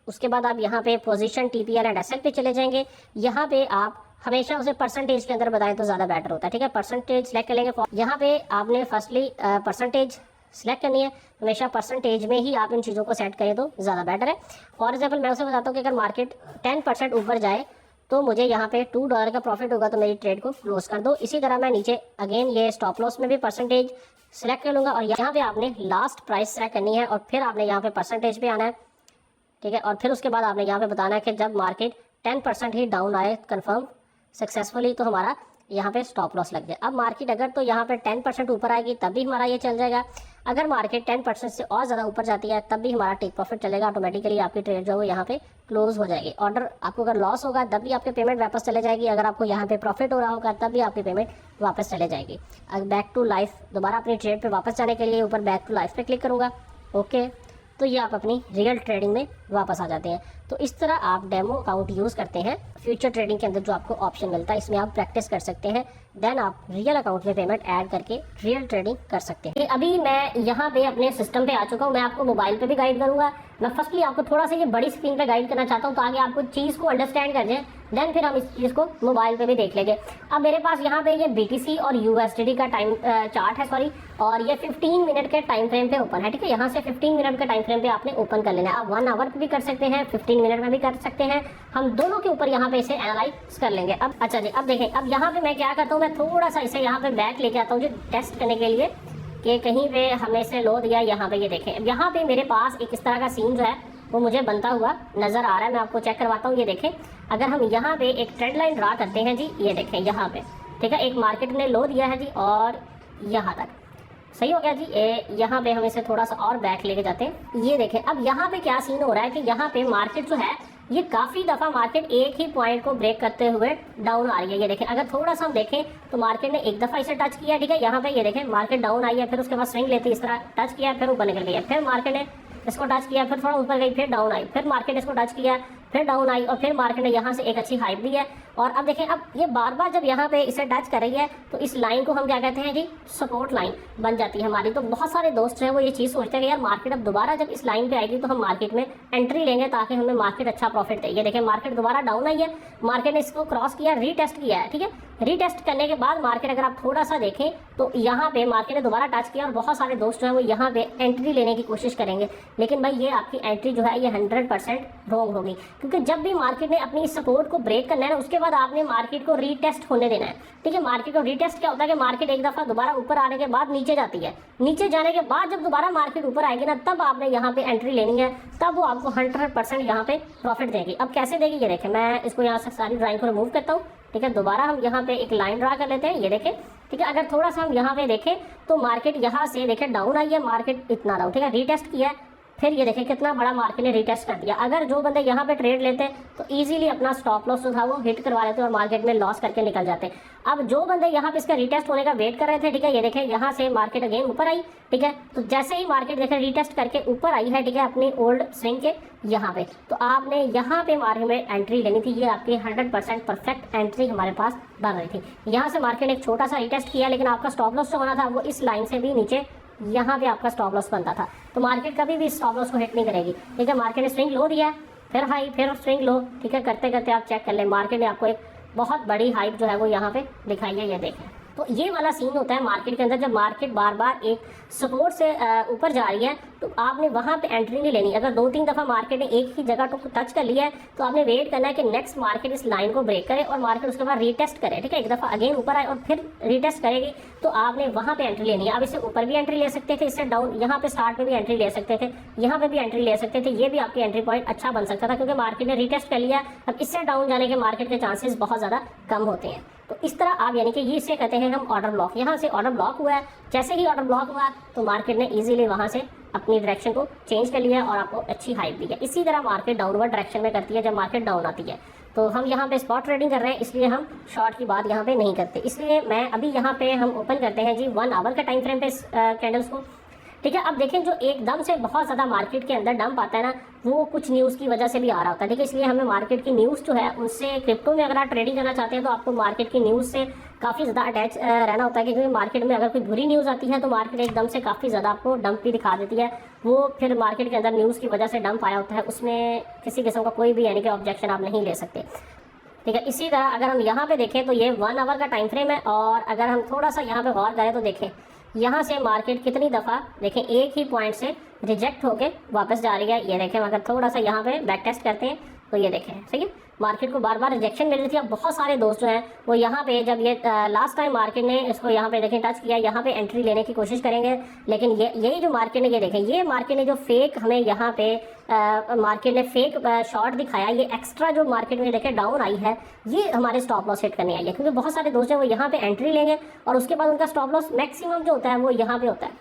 उसके बाद आप यहाँ पे पोजीशन TPL एंड SL पे चले जाएंगे। यहाँ पे आप हमेशा उसे परसेंटेज के अंदर बताएं तो ज़्यादा बेटर होता है। ठीक है, परसेंटेज सेलेक्ट कर लेंगे। यहाँ पे आपने फर्स्टली परसेंटेज सेलेक्ट करनी है, हमेशा परसेंटेज में ही आप इन चीज़ों को सेट करें तो ज़्यादा बेटर है। फॉर एग्जांपल मैं उसे बताता हूँ कि अगर मार्केट 10% ऊपर जाए तो मुझे यहाँ पे $2 का प्रॉफिट होगा तो मेरी ट्रेड को क्लोज कर दो। इसी तरह मैं नीचे अगेन ये स्टॉप लॉस में भी परसेंटेज सिलेक्ट कर लूँगा और यहाँ पे आपने लास्ट प्राइस सेलेक्ट करनी है और फिर आपने यहाँ पे परसेंटेज पे आना है, ठीक है। और फिर उसके बाद आपने यहाँ पे बताना है कि जब मार्केट 10% ही डाउन आए कन्फर्म सक्सेसफुली तो हमारा यहाँ पे स्टॉप लॉस लग जाए। अब मार्केट अगर तो यहाँ पे 10% ऊपर आएगी तब भी हमारा ये चल जाएगा, अगर मार्केट 10% से और ज़्यादा ऊपर जाती है तब भी हमारा टेक प्रॉफिट चलेगा, ऑटोमेटिकली आपकी ट्रेड जो है यहाँ पे क्लोज हो जाएगी। ऑर्डर आपको अगर लॉस होगा तब भी आपके पेमेंट वापस चले जाएगी, अगर आपको यहाँ पे प्रॉफिट हो रहा होगा तब भी आपकी पेमेंट वापस चले जाएगी। अब बैक टू लाइफ दोबारा अपनी ट्रेड पर वापस जाने के लिए ऊपर बैक टू लाइफ पर क्लिक करूँगा, ओके, तो ये आप अपनी रियल ट्रेडिंग में वापस आ जाते हैं। तो इस तरह आप डेमो अकाउंट यूज़ करते हैं फ्यूचर ट्रेडिंग के अंदर जो आपको ऑप्शन मिलता है, इसमें आप प्रैक्टिस कर सकते हैं, देन आप रियल अकाउंट में पेमेंट ऐड करके रियल ट्रेडिंग कर सकते हैं। अभी मैं यहाँ पे अपने सिस्टम पे आ चुका हूँ, मैं आपको मोबाइल पे भी गाइड करूँगा। मैं फर्स्टली आपको थोड़ा सा ये बड़ी स्क्रीन पे गाइड करना चाहता हूँ ताकि आपको चीज़ को अंडरस्टैंड कर जाए, देन फिर हम इस चीज़ को मोबाइल पे भी देख लेंगे। अब मेरे पास यहाँ पे ये BTC और USDT का टाइम चार्ट है, सॉरी, और ये 15 मिनट के टाइम फ्रेम पे ओपन है, ठीक है। यहाँ से 15 मिनट के टाइम फ्रेम पे आपने ओपन कर लेना है। आप 1 आवर भी कर सकते हैं, 15 मिनट में भी कर सकते हैं, हम दोनों के ऊपर यहाँ पे इसे एनालाइज कर लेंगे। अब अच्छा जी, अब देखें, अब यहाँ पे मैं क्या करता हूँ, मैं थोड़ा सा इसे यहाँ पे बैक लेके आता हूँ जो टेस्ट करने के लिए कि कहीं पे हमने इसे लो दिया। यहाँ पे ये देखें, अब यहाँ पे मेरे पास एक इस तरह का सीन जो है वो मुझे बनता हुआ नजर आ रहा है। मैं आपको चेक करवाता हूँ, ये देखें, अगर हम यहाँ पे एक ट्रेंड लाइन ड्रा करते हैं जी, ये देखें यहाँ पे, ठीक है, एक मार्केट ने लो दिया है जी और यहाँ तक सही हो गया जी। यहाँ पे हम इसे थोड़ा सा और बैक लेके जाते हैं, ये देखें, अब यहाँ पे क्या सीन हो रहा है कि यहाँ पे मार्केट जो है ये काफ़ी दफ़ा मार्केट एक ही पॉइंट को ब्रेक करते हुए डाउन आ रही है। ये देखें, अगर थोड़ा सा हम देखें तो मार्केट ने एक दफ़ा इसे टच किया, ठीक है, यहाँ पे ये देखें मार्केट डाउन आई है, फिर उसके बाद स्विंग लेती इस तरह टच किया, फिर ऊपर निकल गई, फिर मार्केट ने इसको टच किया, फिर थोड़ा ऊपर गई, फिर डाउन आई, फिर मार्केट इसको टच किया, फिर डाउन आई, और फिर मार्केट ने यहाँ से एक अच्छी हाइप दी है। और अब देखें, अब ये बार बार जब यहाँ पे इसे टच कर रही है तो इस लाइन को हम क्या कहते हैं जी, सपोर्ट लाइन बन जाती है हमारी। तो बहुत सारे दोस्त जो है वो ये चीज़ सोचते हैं कि यार मार्केट अब दोबारा जब इस लाइन पे आएगी तो हम मार्केट में एंट्री लेंगे ताकि हमें मार्केट अच्छा प्रॉफिट दे। ये देखें, मार्केट दोबारा डाउन आई है, मार्केट ने इसको क्रॉस किया, रीटेस्ट किया है, ठीक है। रीटेस्ट करने के बाद मार्केट अगर आप थोड़ा सा देखें तो यहाँ पे मार्केट ने दोबारा टच किया और बहुत सारे दोस्त जो है वो यहाँ पे एंट्री लेने की कोशिश करेंगे, लेकिन भाई ये आपकी एंट्री जो है ये 100% रॉन्ग होगी, क्योंकि जब भी मार्केट ने अपनी सपोर्ट को ब्रेक करना है ना, उसके बाद आपने मार्केट को रीटेस्ट होने देना है, ठीक है। मार्केट को रीटेस्ट क्या होता है कि मार्केट एक दफा दोबारा ऊपर आने के बाद नीचे जाती है, नीचे जाने के बाद जब दोबारा मार्केट ऊपर आएगी ना, तब आपने यहाँ पे एंट्री लेनी है, तब वो आपको 100% यहाँ पे प्रॉफिट देगी। अब कैसे देगी, ये देखें, मैं इसको यहाँ से सारी ड्राइंग को रिमूव करता हूँ, ठीक है। दोबारा हम यहाँ पे एक लाइन ड्रा कर लेते हैं, ये देखें, ठीक है। अगर थोड़ा सा हम यहाँ पे देखें तो मार्केट यहाँ से देखें डाउन आई है, मार्केट इतना डाउन, ठीक है, रीटेस्ट किया है, फिर ये देखें कितना बड़ा मार्केट ने रीटेस्ट कर दिया। अगर जो बंदे यहाँ पे ट्रेड लेते हैं तो इजीली अपना स्टॉप लॉस था वो हिट करवा लेते हैं और मार्केट में लॉस करके निकल जाते हैं। अब जो बंदे यहाँ पे इसका रीटेस्ट होने का वेट कर रहे थे, ठीक है, ये देखें यहाँ से मार्केट अगेन ऊपर आई, ठीक है। तो जैसे ही मार्केट देखें रीटेस्ट करके ऊपर आई है, ठीक है, अपनी ओल्ड स्विंग के यहाँ पे, तो आपने यहाँ पे मार्केट में एंट्री लेनी थी। ये आपकी 100% परफेक्ट एंट्री हमारे पास बन रही थी। यहाँ से मार्केट ने एक छोटा सा रीटेस्ट किया, लेकिन आपका स्टॉप लॉस जो होना था वो इस लाइन से भी नीचे यहाँ पे आपका स्टॉप लॉस बनता था, तो मार्केट कभी भी स्टॉप लॉस को हिट नहीं करेगी, ठीक है। मार्केट ने स्विंग लो दिया, फिर हाई, फिर स्विंग लो, ठीक है, करते करते आप चेक कर लें, मार्केट ने आपको एक बहुत बड़ी हाइप जो है वो यहाँ पे दिखाई है, ये देखें। तो ये वाला सीन होता है मार्केट के अंदर, जब मार्केट बार बार एक सपोर्ट से ऊपर जा रही है तो आपने वहाँ पे एंट्री नहीं लेनी। अगर 2-3 दफ़ा मार्केट ने एक ही जगह को टच कर लिया है तो आपने वेट करना है कि नेक्स्ट मार्केट इस लाइन को ब्रेक करे और मार्केट उसके बाद रीटेस्ट करे, ठीक है, एक दफ़ा अगेन ऊपर आए और फिर रीटेस्ट करेगी, तो आपने वहाँ पे एंट्री लेनी है। आप इससे ऊपर भी एंट्री ले सकते थे, इससे डाउन यहाँ पे स्टार्ट में भी एंट्री ले सकते थे, यहाँ पे भी एंट्री ले सकते थे, ये भी आपकी एंट्री पॉइंट अच्छा बन सकता था, क्योंकि मार्केट ने रीटेस्ट कर लिया। अब इससे डाउन जाने के मार्केट के चांसेस बहुत ज़्यादा कम होते हैं। तो इस तरह आप यानी कि ये इसे कहते हैं हम ऑर्डर ब्लॉक। यहाँ से ऑर्डर ब्लॉक हुआ है, जैसे ही ऑर्डर ब्लॉक हुआ तो मार्केट ने इजीली वहाँ से अपनी डायरेक्शन को चेंज कर लिया और आपको अच्छी हाइप दी है। इसी तरह मार्केट डाउनवर्ड डायरेक्शन में करती है जब मार्केट डाउन आती है। तो हम यहाँ पे स्पॉट ट्रेडिंग कर रहे हैं, इसलिए हम शॉर्ट की बात यहाँ पे नहीं करते। इसलिए मैं अभी यहाँ पे हम ओपन करते हैं जी 1 आवर का टाइम फ्रेम पे कैंडल्स को, ठीक है। अब देखें, जो एकदम से बहुत ज़्यादा मार्केट के अंदर डंप आता है ना, वो कुछ न्यूज़ की वजह से भी आ रहा होता है, ठीक है। इसलिए हमें मार्केट की न्यूज़ जो है उनसे, क्रिप्टो में अगर आप ट्रेडिंग करना चाहते हैं तो आपको मार्केट की न्यूज़ से काफ़ी ज़्यादा अटैच रहना होता है, क्योंकि मार्केट में अगर कोई बुरी न्यूज़ आती है तो मार्केट एकदम से काफ़ी ज़्यादा आपको डंप भी दिखा देती है। वो फिर मार्केट के अंदर न्यूज़ की वजह से डंप आया होता है, उसमें किसी किस्म का कोई भी यानी कि ऑब्जेक्शन आप नहीं ले सकते, ठीक है। इसी तरह अगर हम यहाँ पे देखें तो ये 1 आवर का टाइम फ्रेम है, और अगर हम थोड़ा सा यहाँ पे गौर करें तो देखें यहाँ से मार्केट कितनी दफ़ा देखें एक ही पॉइंट से रिजेक्ट होके वापस जा रही है। ये देखें, अगर थोड़ा सा यहाँ पे बैक टेस्ट करते हैं तो ये देखें, सही है, मार्केट को बार बार रिजेक्शन मिल रही थी। अब बहुत सारे दोस्त जो हैं वो यहाँ पे जब ये लास्ट टाइम मार्केट ने इसको यहाँ पे देखें टच किया, यहाँ पे एंट्री लेने की कोशिश करेंगे, लेकिन यही जो मार्केट ने ये देखें, ये मार्केट ने जो फेक हमें यहाँ पे मार्केट ने फेक शॉर्ट दिखाया, ये एक्स्ट्रा जो मार्केट में देखें डाउन आई है, ये हमारे स्टॉप लॉस हिट करने आई है। क्योंकि बहुत सारे दोस्त हैं वो यहाँ पे एंट्री लेंगे और उसके बाद उनका स्टॉप लॉस मैक्सिमम जो होता है वो यहाँ पे होता है,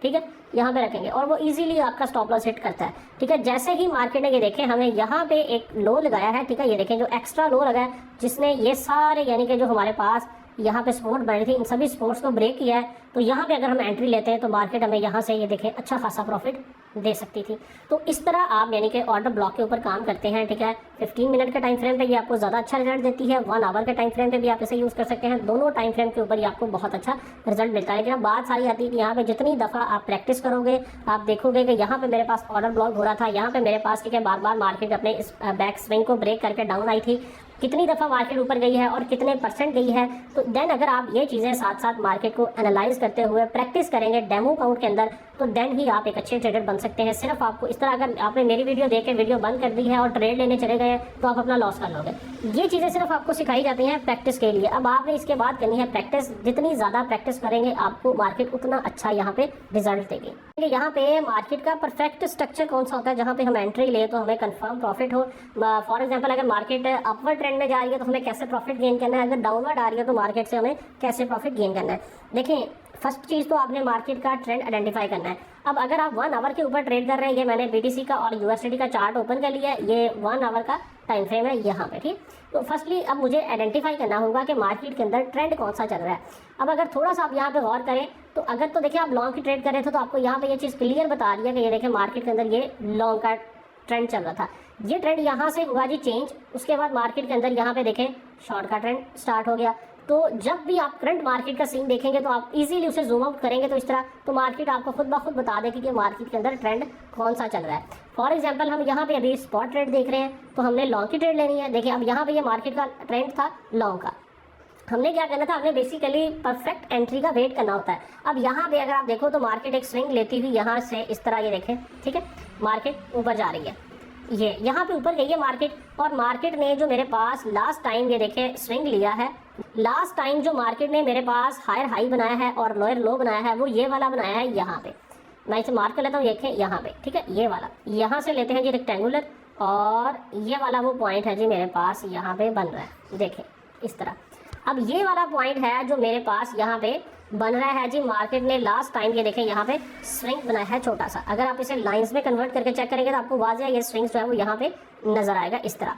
ठीक है, यहाँ पे रखेंगे और वो इजीली आपका स्टॉप लॉस हिट करता है, ठीक है। जैसे ही मार्केट ने ये देखें हमें यहाँ पे एक लो लगाया है, ठीक है, ये देखें जो एक्स्ट्रा लो लगा है जिसने ये सारे यानी कि जो हमारे पास यहाँ पे सपोर्ट बन रही थी इन सभी सपोर्ट्स को ब्रेक किया है। तो यहाँ पे अगर हम एंट्री लेते हैं तो मार्केट हमें यहाँ से ये देखें अच्छा खासा प्रॉफिट दे सकती थी। तो इस तरह आप यानी कि ऑर्डर ब्लॉक के ऊपर काम करते हैं, ठीक है। 15 मिनट के टाइम फ्रेम पे ये आपको ज़्यादा अच्छा रिजल्ट देती है, 1 आवर के टाइम फ्रेम पे भी आप इसे यूज़ कर सकते हैं। दोनों टाइम फ्रेम के ऊपर ये आपको बहुत अच्छा रिजल्ट मिलता है। लेकिन अब बात सारी आती है कि यहाँ पे जितनी दफ़ा आप प्रैक्टिस करोगे आप देखोगे कि यहाँ पे मेरे पास ऑर्डर ब्लॉक हो रहा था, यहाँ पे मेरे पास, ठीक है, बार बार मार्केट अपने इस बैक स्विंग को ब्रेक करके डाउन आई थी, कितनी दफ़ा मार्केट ऊपर गई है और कितने % गई है। तो देन अगर आप ये चीज़ें साथ साथ मार्केट को एनालाइज करते हुए प्रैक्टिस करेंगे डेमो काउंट के अंदर, तो देन ही आप एक अच्छे ट्रेडर बन सकते हैं। सिर्फ आपको इस तरह अगर आपने मेरी वीडियो देख के वीडियो बंद कर दी है और ट्रेड लेने चले गए तो आप अपना लॉस कर लोगे। ये चीज़ें सिर्फ आपको सिखाई जाती हैं प्रैक्टिस के लिए। अब आपने इसके बाद करनी है प्रैक्टिस, जितनी ज़्यादा प्रैक्टिस करेंगे आपको मार्केट उतना अच्छा यहाँ पे रिजल्ट देगी। यहाँ पे मार्केट का परफेक्ट स्ट्रक्चर कौन सा होता है जहाँ पे हम एंट्री ले तो हमें कंफर्म प्रॉफिट हो। फॉर एग्जांपल अगर मार्केट अपवर्ड ट्रेंड में जा रही है तो हमें कैसे प्रॉफिट गेन करना है, अगर डाउनवर्ड आ रही है तो मार्केट से हमें कैसे प्रॉफिट गेन करना है। देखें, फर्स्ट चीज़ तो आपने मार्केट का ट्रेंड आइडेंटिफाई करना है। अब अगर आप 1 आवर के ऊपर ट्रेड कर रहे हैं, ये मैंने BTC का और USD का चार्ट ओपन कर लिया है, ये 1 आवर का टाइम फ्रेम है यहाँ पे, ठीक। तो फर्स्टली अब मुझे आइडेंटिफाई करना होगा कि मार्केट के अंदर ट्रेंड कौन सा चल रहा है। अब अगर थोड़ा सा आप यहाँ पे गौर करें तो अगर तो देखिए आप लॉन्ग की ट्रेड कर रहे थे तो आपको यहाँ पे ये चीज़ क्लियर बता रही है कि ये देखें मार्केट के अंदर ये लॉन्ग का ट्रेंड चल रहा था। ये ट्रेंड यहाँ से हुआ जी चेंज, उसके बाद मार्केट के अंदर यहाँ पे देखें शॉर्ट का ट्रेंड स्टार्ट हो गया। तो जब भी आप करंट मार्केट का सीन देखेंगे तो आप इजीली उसे जूम आउट करेंगे तो इस तरह तो मार्केट आपको खुद ब खुद बता देगी कि मार्केट के अंदर ट्रेंड कौन सा चल रहा है। फॉर एग्जांपल हम यहाँ पे अभी स्पॉट ट्रेड देख रहे हैं तो हमने लॉन्ग की ट्रेड लेनी है। देखिए अब यहाँ पे ये मार्केट का ट्रेंड था लॉन्ग का, हमने क्या करना था, हमने बेसिकली परफेक्ट एंट्री का वेट करना होता है। अब यहाँ पे अगर आप देखो तो मार्केट एक स्विंग लेती हुई यहाँ से इस तरह ये देखें, ठीक है, मार्केट ऊपर जा रही है, ये यहाँ पे ऊपर गई है मार्केट। और मार्केट ने जो मेरे पास लास्ट टाइम ये देखें स्विंग लिया है, लास्ट टाइम जो मार्केट ने मेरे पास हायर हाई बनाया है और लोअर लो बनाया है वो ये वाला बनाया है यहाँ पे। मैं इसे मार्क कर लेता हूँ, देखें यहाँ पे, ठीक है, ये वाला यहाँ से लेते हैं जी रेक्टेंगुलर और ये वाला वो पॉइंट है जी मेरे पास यहाँ पे बन रहा है, देखें इस तरह। अब ये वाला पॉइंट है जो मेरे पास यहाँ पे बन रहा है जी, मार्केट ने लास्ट टाइम ये देखें यहाँ पे स्विंग बनाया है छोटा सा। अगर आप इसे लाइंस में कन्वर्ट करके चेक करेंगे तो आपको वाज़ेह ये स्विंग्स जो है वो यहाँ पे नजर आएगा इस तरह।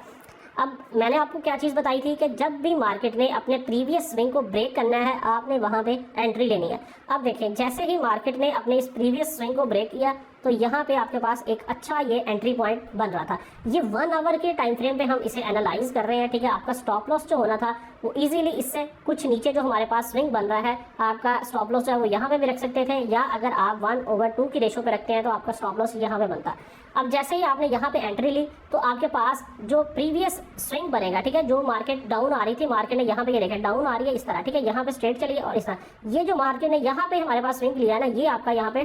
अब मैंने आपको क्या चीज़ बताई थी कि जब भी मार्केट ने अपने प्रीवियस स्विंग को ब्रेक करना है आपने वहाँ पे एंट्री लेनी है। अब देखें जैसे ही मार्केट ने अपने इस प्रीवियस स्विंग को ब्रेक किया तो यहाँ पे आपके पास एक अच्छा ये एंट्री पॉइंट बन रहा था। ये 1 आवर के टाइम फ्रेम पे हम इसे एनालाइज कर रहे हैं, ठीक है। आपका स्टॉप लॉस जो होना था वो इजीली इससे कुछ नीचे जो हमारे पास स्विंग बन रहा है आपका स्टॉप लॉस जो है वो यहाँ पे भी रख सकते थे, या अगर आप 1/2 की रेशो पे रखते हैं तो आपका स्टॉप लॉस यहाँ पे बनता। अब जैसे ही आपने यहाँ पे एंट्री ली तो आपके पास जो प्रीवियस स्विंग बनेगा, ठीक है, जो मार्केट डाउन आ रही थी, मार्केट ने यहाँ पे ये देखा डाउन आ रही है इस तरह, ठीक है, यहाँ पे स्ट्रेट चली और इस तरह ये जो मार्केट ने यहाँ पे हमारे पास स्विंग लिया है ना, ये आपका यहाँ पे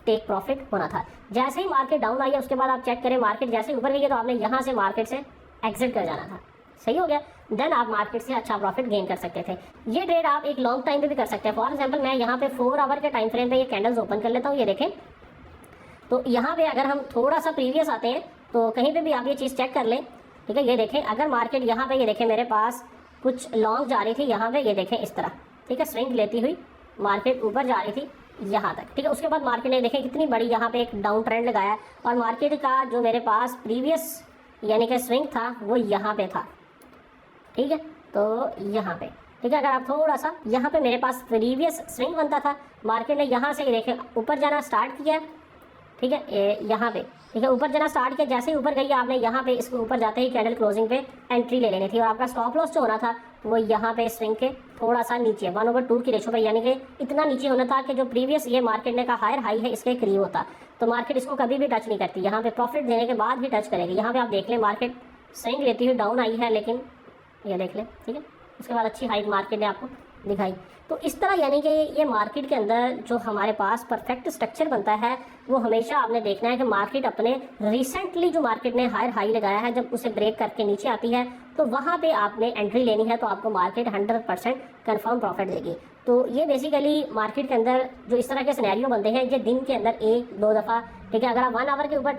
टेक प्रॉफिट होना था। जैसे ही मार्केट डाउन आई है उसके बाद आप चेक करें मार्केट जैसे ऊपर गई है तो आपने यहाँ से मार्केट से एग्जिट कर जाना था, सही हो गया। देन आप मार्केट से अच्छा प्रॉफिट गेन कर सकते थे। ये ट्रेड आप एक लॉन्ग टाइम पे भी कर सकते हैं। फॉर एग्जांपल मैं यहाँ पे 4 आवर के टाइम फ्रेम पे ये कैंडल्स ओपन कर लेता हूँ, ये देखें। तो यहाँ पे अगर हम थोड़ा सा प्रीवियस आते हैं तो कहीं पे भी आप ये चीज़ चेक कर लें, ठीक है। ये देखें अगर मार्केट यहाँ पे ये देखें मेरे पास कुछ लॉन्ग जा रही थी यहाँ पे, ये देखें इस तरह, ठीक है, स्विंग लेती हुई मार्केट ऊपर जा रही थी यहाँ तक, ठीक है। उसके बाद मार्केट ने देखें कितनी बड़ी यहाँ पे एक डाउन ट्रेंड लगाया और मार्केट का जो मेरे पास प्रीवियस यानी कि स्विंग था वो यहाँ पे था, ठीक है। तो यहाँ पे, ठीक है, अगर आप थोड़ा सा यहाँ पे मेरे पास प्रीवियस स्विंग बनता था, मार्केट ने यहाँ से देखें ऊपर जाना स्टार्ट किया, ठीक है, यहाँ पे, ठीक है, ऊपर जाना स्टार्ट किया। जैसे ही ऊपर गई आपने यहाँ पे इसको ऊपर जाते ही कैंडल क्लोजिंग पे एंट्री ले लेनी थी और आपका स्टॉप लॉस जो होना था वो यहाँ पे स्विंग के थोड़ा सा नीचे 1/2 की रेशो पे, यानी कि इतना नीचे होना था कि जो प्रीवियस ये मार्केट ने का हायर हाई है इसके करीब होता। तो मार्केट इसको कभी भी टच नहीं करती, यहाँ पे प्रॉफिट देने के बाद ही टच करेगी। यहाँ पे आप देख लें मार्केट स्विंग लेती हुई डाउन आई है, लेकिन ये देख लें, ठीक है, उसके बाद अच्छी हाइट मार्केट ने आपको दिखाई। तो इस तरह यानी कि ये मार्केट के अंदर जो हमारे पास परफेक्ट स्ट्रक्चर बनता है वो हमेशा आपने देखना है कि मार्केट अपने रिसेंटली जो मार्केट ने हायर हाई लगाया है जब उसे ब्रेक करके नीचे आती है तो वहाँ पे आपने एंट्री लेनी है, तो आपको मार्केट 100% कन्फर्म प्रॉफिट देगी। तो ये बेसिकली मार्केट के अंदर जो इस तरह के सिनेरियो बनते हैं ये दिन के अंदर 1-2 दफ़ा, ठीक है। अगर आप 1 आवर के ऊपर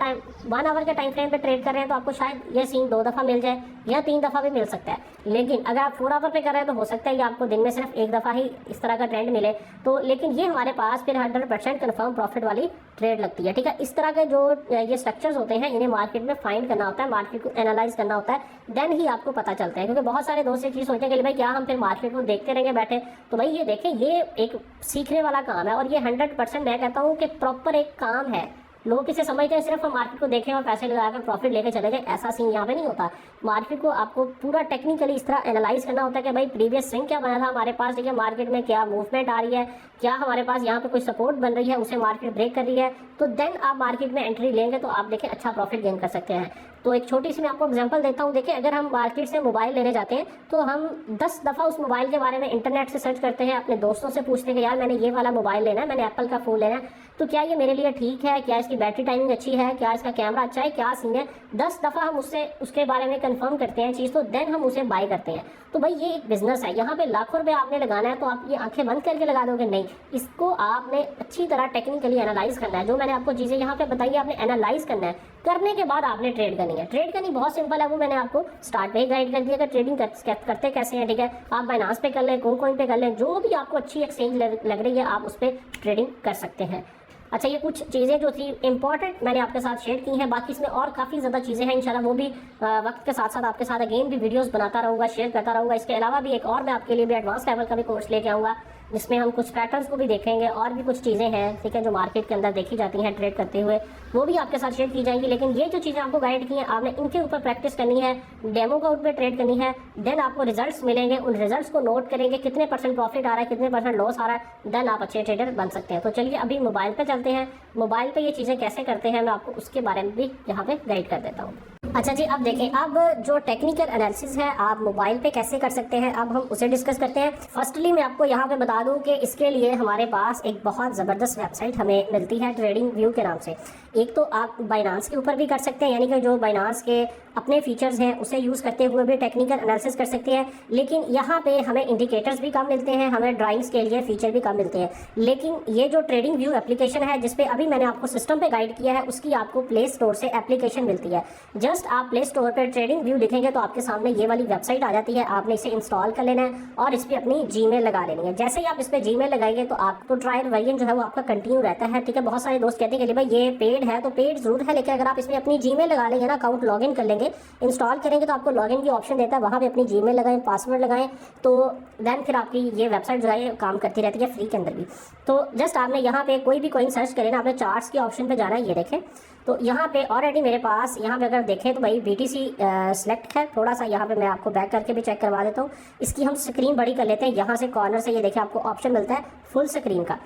1 आवर के टाइम फ्रेम पे ट्रेड कर रहे हैं तो आपको शायद ये सीन 2 दफ़ा मिल जाए या 3 दफ़ा भी मिल सकता है। लेकिन अगर आप 4 आवर पे कर रहे हैं तो हो सकता है कि आपको दिन में सिर्फ 1 दफ़ा ही इस तरह का ट्रेंड मिले। तो लेकिन ये हमारे पास फिर 100% कन्फर्म प्रॉफिट वाली ट्रेड लगती है, ठीक है। इस तरह के जो ये स्ट्रक्चर्स होते हैं इन्हें मार्केट में फाइंड करना होता है, मार्केट को एनालाइज करना होता है, देन ही आपको पता चलता है। क्योंकि बहुत सारे दोस्त ये चीज़ सोचते हैं कि भाई क्या हम फिर मार्केट को देखते रहेंगे बैठे, तो भाई ये देखें ये एक सीखने वाला काम है और ये 100% मैं कहता हूँ कि प्रॉपर एक काम है। लोग इसे समझते हैं सिर्फ हम मार्केट को देखें और पैसे लगाकर प्रॉफिट लेके चले गए, ऐसा सीन यहाँ पे नहीं होता। मार्केट को आपको पूरा टेक्निकली इस तरह एनालाइज करना होता है कि भाई प्रीवियस स्विंग क्या बना था हमारे पास, ठीक है, मार्केट में क्या मूवमेंट आ रही है, क्या हमारे पास यहाँ पे कोई सपोर्ट बन रही है, उसे मार्केट ब्रेक कर रही है, तो देन आप मार्केट में एंट्री लेंगे तो आप देखें अच्छा प्रॉफिट गेन कर सकते हैं। तो एक छोटी सी मैं आपको एग्जांपल देता हूँ। देखिए अगर हम मार्केट से मोबाइल लेने जाते हैं तो हम 10 दफ़ा उस मोबाइल के बारे में इंटरनेट से सर्च करते हैं, अपने दोस्तों से पूछते हैं कि यार मैंने ये वाला मोबाइल लेना है, मैंने एप्पल का फ़ोन लेना है, तो क्या ये मेरे लिए ठीक है, क्या इसकी बैटरी टाइमिंग अच्छी है, क्या इसका कैमरा अच्छा है, क्या सीन है। 10 दफ़ा हम उससे उसके बारे में कंफर्म करते हैं चीज़, तो देन हम उसे बाय करते हैं। तो भाई ये एक बिजनेस है, यहाँ पे लाखों रुपए आपने लगाना है तो आप ये आंखें बंद करके लगा दोगे नहीं, इसको आपने अच्छी तरह टेक्निकली एनालाइज करना है। जो मैंने आपको चीज़ें यहाँ पे बताई आपने एनालाइज करना है, करने के बाद आपने ट्रेड करनी है। ट्रेड करनी बहुत सिंपल है, वो मैंने आपको स्टार्ट पे ही गाइड कर दिया कि ट्रेडिंग करते कैसे हैं, ठीक है। आप बाइनांस पे कर लें, कोइन पे कर लें, जो भी आपको अच्छी एक्सचेंज लग रही है आप उस पर ट्रेडिंग कर सकते हैं। अच्छा ये कुछ चीज़ें जो थी इंपॉर्टेंट मैंने आपके साथ शेयर की हैं, बाकी इसमें और काफ़ी ज़्यादा चीज़ें हैं, इंशाल्लाह वो भी वक्त के साथ साथ आपके साथ अगेन भी वीडियोस बनाता रहूँगा, शेयर करता रहूँगा। इसके अलावा भी एक और मैं आपके लिए भी एडवांस लेवल का भी कोर्स लेके आऊँगा जिसमें हम कुछ पैटर्न्स को भी देखेंगे और भी कुछ चीज़ें हैं, ठीक है, जो मार्केट के अंदर देखी जाती हैं ट्रेड करते हुए, वो भी आपके साथ शेयर की जाएंगी। लेकिन ये जो चीज़ें आपको गाइड की हैं आपने इनके ऊपर प्रैक्टिस करनी है, डेमो का ऊपर ट्रेड करनी है, देन आपको रिजल्ट्स मिलेंगे, उन रिजल्ट्स को नोट करेंगे, कितने % प्रॉफिट आ रहा है, कितने % लॉस आ रहा है, देन आप अच्छे ट्रेडर बन सकते हैं। तो चलिए अभी मोबाइल पे चलते हैं, मोबाइल पे ये चीज़ें कैसे करते हैं मैं आपको उसके बारे में भी यहाँ पे गाइड कर देता हूँ। अच्छा जी, अब देखें अब जो टेक्निकल एनालिसिस है आप मोबाइल पे कैसे कर सकते हैं, अब हम उसे डिस्कस करते हैं। फर्स्टली मैं आपको यहाँ पे बता दूँ कि इसके लिए हमारे पास एक बहुत ज़बरदस्त वेबसाइट हमें मिलती है ट्रेडिंग व्यू के नाम से। एक तो आप बाइनांस के ऊपर भी कर सकते हैं, यानी कि जो बाइनांस के अपने फीचर्स हैं उसे यूज़ करते हुए भी टेक्निकल एनालिसिस कर सकते हैं। लेकिन यहाँ पे हमें इंडिकेटर्स भी कम मिलते हैं, हमें ड्राइंग्स के लिए फीचर भी कम मिलते हैं। लेकिन ये जो ट्रेडिंग व्यू एप्लीकेशन है जिसपे अभी मैंने आपको सिस्टम पे गाइड किया है, उसकी आपको प्ले स्टोर से एप्लीकेशन मिलती है। जस्ट आप प्ले स्टोर पर ट्रेडिंग व्यू लिखेंगे तो आपके सामने ये वाली वेबसाइट आ जाती है, आपने इसे इंस्टॉल कर लेना है और इस पर अपनी जीमेल लगा लेनी है। जैसे ही आप इस पर जीमेल लगाएंगे तो आपको ट्रायल वर्जन जो है वो आपका कंटिन्यू रहता है, ठीक है। बहुत सारे दोस्त कहते हैं कि भाई ये पेड है, तो पेड जरूर है, लेकिन अगर आप इसमें अपनी जीमेल लगा लेंगे ना, अकाउंट लॉगिन कर लेंगे, इंस्टॉल करेंगे तो आपको लॉगिन की ऑप्शन देता है, वहाँ पे अपनी जीमेल लगाएं, पासवर्ड लगाएं, तो देन फिर आपकी ये वेबसाइट जो है काम करती रहती है फ्री के अंदर भी। तो जस्ट आपने यहाँ पे कोई भी कॉइन सर्च करें ना, आपने चार्ट्स के ऑप्शन पे जाना है, ये देखें तो यहाँ पे ऑलरेडी मेरे पास यहाँ पे अगर देखें तो भाई BTC सेलेक्ट है। थोड़ा सा यहाँ पे मैं आपको बैक करके भी चेक करवा देता हूँ, इसकी हम स्क्रीन बड़ी कर लेते हैं। यहाँ से कॉर्नर से ये देखें आपको ऑप्शन मिलता है फुल स्क्रीन का,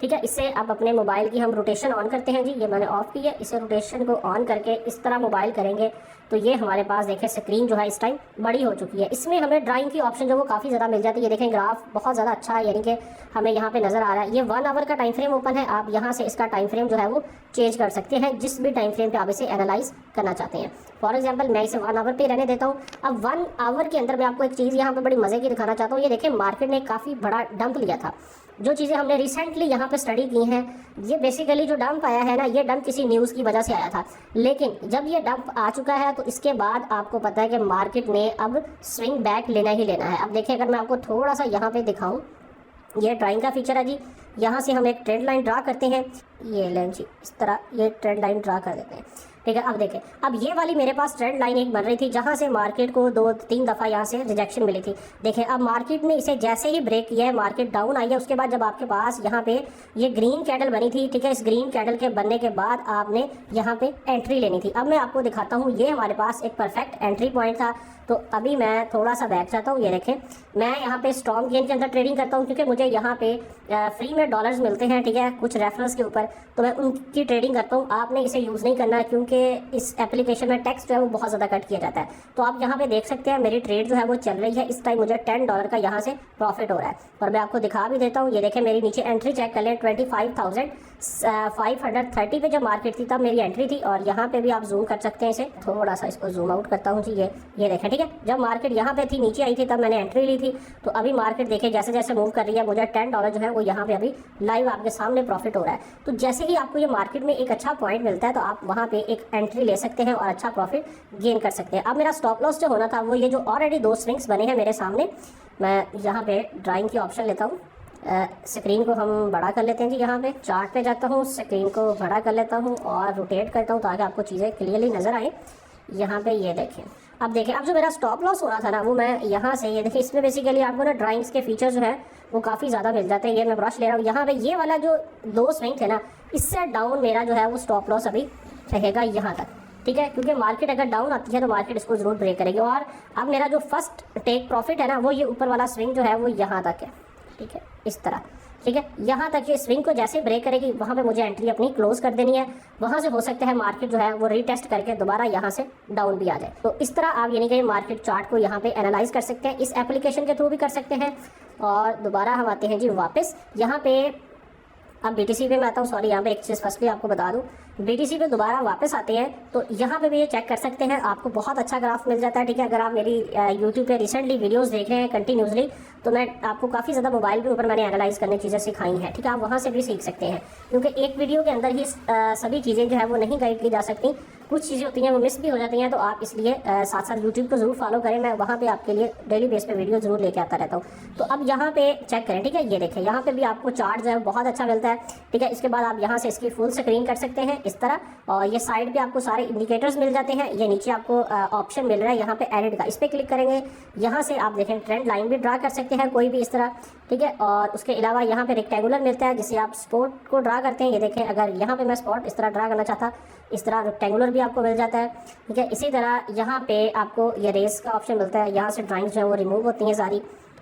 ठीक है। इससे आप अपने मोबाइल की हम रोटेशन ऑन करते हैं जी, ये मैंने ऑफ की है। इसे रोटेशन को ऑन करके इस तरह मोबाइल करेंगे तो ये हमारे पास देखें स्क्रीन जो है इस टाइम बड़ी हो चुकी है। इसमें हमें ड्राइंग की ऑप्शन जो वो काफ़ी ज़्यादा मिल जाती है। ये देखें ग्राफ बहुत ज़्यादा अच्छा है, यानी कि हमें यहाँ पे नज़र आ रहा है ये 1 आवर का टाइम फ्रेम ओपन है। आप यहाँ से इसका टाइम फ्रेम जो है वो चेंज कर सकते हैं जिस भी टाइम फ्रेम पे आप इसे एनालाइज करना चाहते हैं। फॉर एग्जाम्पल मैं इसे 1 आवर पे रहने देता हूँ। अब 1 आवर के अंदर मैं आपको एक चीज़ यहाँ पे बड़ी मज़े की दिखाना चाहता हूँ। ये देखें मार्केट ने काफ़ी बड़ा डंप लिया था। जो चीज़ें हमने रिसेंटली यहाँ पे स्टडी की हैं, ये बेसिकली जो डंप आया है ना, ये डंप किसी न्यूज़ की वजह से आया था। लेकिन जब ये डंप आ चुका है तो इसके बाद आपको पता है कि मार्केट ने अब स्विंग बैक लेना ही लेना है। अब देखिए अगर मैं आपको थोड़ा सा यहाँ पे दिखाऊं, ये ड्राइंग का फीचर है जी। यहाँ से हम एक ट्रेंड लाइन ड्रा करते हैं, ये लें जी, इस तरह ये ट्रेंड लाइन ड्रा कर देते हैं, ठीक है। अब देखें अब ये वाली मेरे पास ट्रेंड लाइन एक बन रही थी जहाँ से मार्केट को 2-3 दफ़ा यहाँ से रिजेक्शन मिली थी। देखें अब मार्केट ने इसे जैसे ही ब्रेक किया है, मार्केट डाउन आई है। उसके बाद जब आपके पास यहाँ पे ये ग्रीन कैंडल बनी थी, ठीक है, इस ग्रीन कैंडल के बनने के बाद आपने यहाँ पे एंट्री लेनी थी। अब मैं आपको दिखाता हूँ, ये हमारे पास एक परफेक्ट एंट्री पॉइंट था। तो अभी मैं थोड़ा सा बैक जाता हूँ। ये देखें मैं यहाँ पे स्ट्रॉन्ग गेन के अंदर ट्रेडिंग करता हूँ क्योंकि मुझे यहाँ पे फ्री में डॉलर्स मिलते हैं, ठीक है, कुछ रेफरेंस के ऊपर, तो मैं उनकी ट्रेडिंग करता हूँ। आपने इसे यूज़ नहीं करना है क्योंकि इनके इस एप्लीकेशन में टैक्स जो है वो बहुत ज़्यादा कट किया जाता है। तो आप यहाँ पे देख सकते हैं मेरी ट्रेड जो है वो चल रही है, इस टाइम मुझे $10 का यहाँ से प्रॉफिट हो रहा है। और मैं आपको दिखा भी देता हूँ, ये देखें मेरी नीचे एंट्री चेक कर लें, 25,530 पे जब मार्केट थी तब मेरी एंट्री थी। और यहाँ पे भी आप जूम कर सकते हैं, इसे थोड़ा सा इसको जूम आउट करता हूँ जी, ये देखें, ठीक है। जब मार्केट यहाँ पे थी, नीचे आई थी, तब मैंने एंट्री ली थी। तो अभी मार्केट देखें जैसे जैसे मूव कर रही है, मुझे $10 जो है वो यहाँ पे अभी लाइव आपके सामने प्रॉफिट हो रहा है। तो जैसे ही आपको ये मार्केट में एक अच्छा पॉइंट मिलता है तो आप वहाँ पे एक एंट्री ले सकते हैं और अच्छा प्रॉफिट गेन कर सकते हैं। अब मेरा स्टॉप लॉस जो होना था वो ये जो ऑलरेडी 2 स्विंग्स बने हैं मेरे सामने, मैं यहाँ पे ड्राइंग की ऑप्शन लेता हूँ, स्क्रीन को हम बड़ा कर लेते हैं जी। यहाँ पे चार्ट पे जाता हूँ, स्क्रीन को बड़ा कर लेता हूँ और रोटेट करता हूँ ताकि आपको चीज़ें क्लियरली नज़र आए। यहाँ पे ये देखें, अब देखें, अब जो मेरा स्टॉप लॉस हो रहा था ना वो मैं यहाँ से, ये देखिए इसमें बेसिकली आपको ना ड्राइंग्स के फीचर जो है वो काफ़ी ज़्यादा मिल जाते हैं। ये मैं ब्रश ले रहा हूँ, यहाँ पे ये वाला जो 2 स्विंग थे ना, इससे डाउन मेरा जो है वो स्टॉप लॉस अभी रहेगा यहाँ तक, ठीक है। क्योंकि मार्केट अगर डाउन आती है तो मार्केट इसको जरूर ब्रेक करेगी। और अब मेरा जो फर्स्ट टेक प्रॉफिट है ना वो ये ऊपर वाला स्विंग जो है वो यहाँ तक है, ठीक है, इस तरह, ठीक है। यहाँ तक ये स्विंग को जैसे ब्रेक करेगी वहाँ पे मुझे एंट्री अपनी क्लोज कर देनी है। वहाँ से हो सकता है मार्केट जो है वो रीटेस्ट करके दोबारा यहाँ से डाउन भी आ जाए। तो इस तरह आप यानी कि मार्केट चार्ट को यहाँ पे एनालाइज कर सकते हैं, इस एप्लीकेशन के थ्रू भी कर सकते हैं। और दोबारा हम आते हैं जी वापस यहाँ पे, अब BTC पे मैं आता हूँ, सॉरी यहाँ पे एक चीज़ फर्स्टली आपको बता दूँ, BTC पे दोबारा वापस आते हैं तो यहाँ पे भी ये चेक कर सकते हैं, आपको बहुत अच्छा ग्राफ मिल जाता है, ठीक है। अगर आप मेरी YouTube पे रिसेंटली वीडियोस देख रहे हैं कंटिन्यूसली, तो मैं आपको काफ़ी ज़्यादा मोबाइल के ऊपर मैंने एनालाइज करने चीज़ें सिखाई हैं, ठीक है। आप वहाँ से भी सीख सकते हैं, क्योंकि एक वीडियो के अंदर ही सभी चीज़ें जो है वो नहीं गाइड की जा सकती, कुछ चीज़ें होती हैं वो मिस भी हो जाती हैं। तो आप इसलिए साथ साथ यूट्यूब को ज़रूर फॉलो करें, मैं वहाँ पे आपके लिए डेली बेस पे वीडियो ज़रूर लेके आता रहता हूँ। तो अब यहाँ पे चेक करें, ठीक है, ये देखें यहाँ पे भी आपको चार्ट जो है बहुत अच्छा मिलता है, ठीक है। इसके बाद आप यहाँ से इसकी फुल स्क्रीन कर सकते हैं इस तरह, और ये साइड पे आपको सारे इंडिकेटर्स मिल जाते हैं। ये नीचे आपको ऑप्शन मिल रहा है यहाँ पे एडिट का, इस पर क्लिक करेंगे, यहाँ से आप देखें ट्रेंड लाइन भी ड्रा कर सकते हैं कोई भी इस तरह, ठीक है। और उसके अलावा यहाँ पे रेक्टेंगुलर मिलता है जिसे आप स्पॉट को ड्रा करते हैं। ये देखें, अगर यहाँ पे मैं स्पॉट इस तरह ड्रा करना चाहता, इस तरह रेक्टेंगुलर भी आपको मिल जाता है, ठीक है। इसी तरह यहाँ पे आपको ये रेस का ऑप्शन मिलता है, यहाँ से ड्राइंग जो है वो रिमूव होती हैं सारी,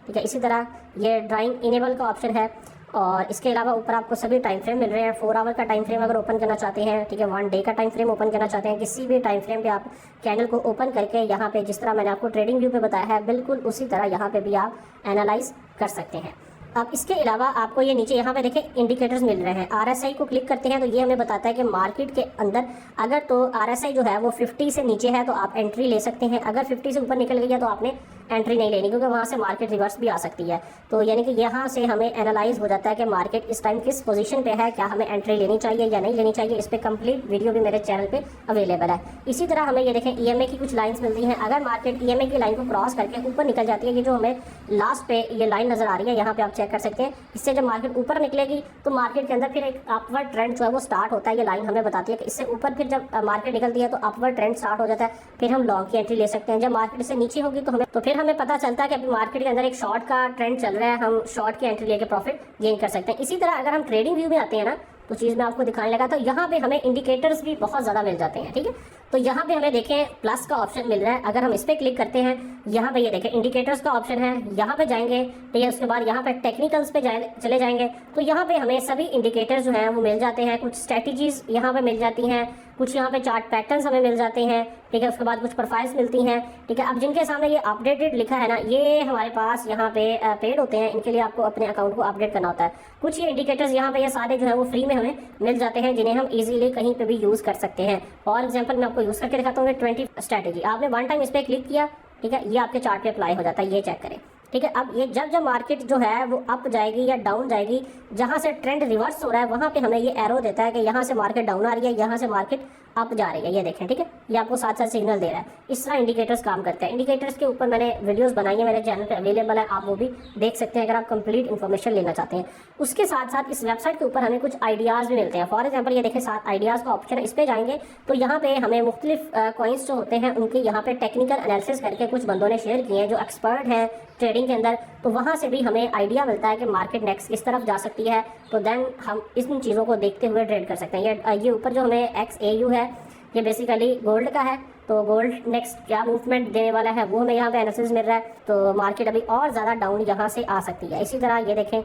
ठीक है। इसी तरह ये ड्राइंग इनेबल का ऑप्शन है। और इसके अलावा ऊपर आपको सभी टाइम फ्रेम मिल रहे हैं, 4 आवर का टाइम फ्रेम अगर ओपन करना चाहते हैं, ठीक है, 1 डे का टाइम फ्रेम ओपन करना चाहते हैं, किसी भी टाइम फ्रेम पे आप कैंडल को ओपन करके यहाँ पे जिस तरह मैंने आपको ट्रेडिंग व्यू पे बताया है बिल्कुल उसी तरह यहाँ पे भी आप एनालाइज कर सकते हैं। अब इसके अलावा आपको ये नीचे यहाँ पे देखें इंडिकेटर्स मिल रहे हैं। RSI को क्लिक करते हैं तो ये हमें बताता है कि मार्केट के अंदर अगर तो RSI जो है वो 50 से नीचे है तो आप एंट्री ले सकते हैं, अगर 50 से ऊपर निकल गई है तो आपने एंट्री नहीं लेनी, क्योंकि वहाँ से मार्केट रिवर्स भी आ सकती है। तो यानी कि यहाँ से हमें एनालाइज हो जाता है कि मार्केट इस टाइम किस पोजीशन पे है, क्या हमें एंट्री लेनी चाहिए या नहीं लेनी चाहिए। इस पर कंप्लीट वीडियो भी मेरे चैनल पे अवेलेबल है। इसी तरह हमें ये देखें EMA की कुछ लाइन्स मिलती हैं, अगर मार्केट EMA की लाइन को क्रॉस करके ऊपर निकल जाती है, ये जो हमें लास्ट पे ये लाइन नजर आ रही है यहाँ पे आप चेक कर सकते हैं, इससे जब मार्केट ऊपर निकलेगी तो मार्केट के अंदर फिर एक अपवर्ड ट्रेंड जो है वो स्टार्ट होता है। ये लाइन हमें बताती है कि इससे ऊपर फिर जब मार्केट निकलती है तो अपवर्ड ट्रेंड स्टार्ट हो जाता है, फिर हम लॉन्ग की एंट्री ले सकते हैं। जब मार्केट से नीचे होगी तो फिर हमें पता चलता है कि अभी मार्केट के अंदर एक शॉर्ट का ट्रेंड चल रहा है, हम शॉर्ट की एंट्री लेके प्रॉफिट गेन कर सकते हैं। इसी तरह अगर हम ट्रेडिंग व्यू में आते हैं ना तो चीज़ मैं आपको दिखाने लगा, तो यहाँ पे हमें इंडिकेटर्स भी बहुत ज़्यादा मिल जाते हैं, ठीक है। तो यहाँ पे हमें देखें प्लस का ऑप्शन मिल रहा है, अगर हम इस पर क्लिक करते हैं यहाँ पे ये देखें इंडिकेटर्स का ऑप्शन है, यहाँ पे जाएंगे तो ये उसके बाद यहाँ पे टेक्निकल्स पे चले जाएंगे तो यहाँ पे हमें सभी इंडिकेटर्स जो हैं वो मिल जाते हैं, कुछ स्ट्रेटजीज यहाँ पे मिल जाती हैं, कुछ यहाँ पे चार्ट पैटर्न्स हमें मिल जाते हैं, ठीक है। उसके बाद कुछ प्रोफाइल्स मिलती हैं, ठीक है। अब जिनके सामने ये अपडेटेड लिखा है ना, ये हमारे पास यहाँ पे पेड होते हैं, इनके लिए आपको अपने अकाउंट को अपडेट करना होता है। कुछ ये इंडिकेटर्स यहाँ पे ये सारे जो है वो फ्री में हमें मिल जाते हैं, जिन्हें हम इजीली कहीं पे भी यूज़ कर सकते हैं। फॉर एग्जांपल मैं आपको यूज़ करके दिखाता हूँ 20 स्ट्रैटेजी, आपने 1 टाइम इस पर क्लिक किया, ठीक है, ये आपके चार्ट पे अप्लाई हो जाता है, ये चेक करें, ठीक है। अब ये जब मार्केट जो है वो अप जाएगी या डाउन जाएगी, जहाँ से ट्रेंड रिवर्स हो रहा है वहाँ पे हमें ये एरो देता है कि यहाँ से मार्केट डाउन आ रही है, यहाँ से मार्केट अप जा रही है, ये देखें, ठीक है। ये आपको साथ साथ सिग्नल दे रहा है। इस तरह इंडिकेटर्स काम करते हैं। इंडिकेटर्स के ऊपर मैंने वीडियोस बनाई है, मेरे चैनल पे अवेलेबल है, आप वो भी देख सकते हैं अगर आप कंप्लीट इन्फॉर्मेशन लेना चाहते हैं। उसके साथ साथ इस वेबसाइट के ऊपर हमें कुछ आइडियाज़ भी मिलते हैं। फॉर एग्जाम्पल ये देखें 7 आइडियाज़ का ऑप्शन है, इस पर जाएंगे तो यहाँ पे हमें मुख्तलिफ कॉइन्स जो होते हैं उनके यहाँ पे टेक्निकल एनालिसिस करके कुछ बंदों ने शेयर किए हैं जो एक्सपर्ट हैं ट्रेडिंग के अंदर, तो वहाँ से भी हमें आइडिया मिलता है कि मार्केट नेक्स्ट किस तरफ जा सकती है। तो देन हम इन चीज़ों को देखते हुए ट्रेड कर सकते हैं। ये ऊपर जो हमें XAU है ये बेसिकली गोल्ड का है, तो गोल्ड नेक्स्ट क्या मूवमेंट देने वाला है वो हमें यहाँ पे एनालिसिस मिल रहा है। तो मार्केट अभी और ज़्यादा डाउन यहाँ से आ सकती है। इसी तरह ये देखें,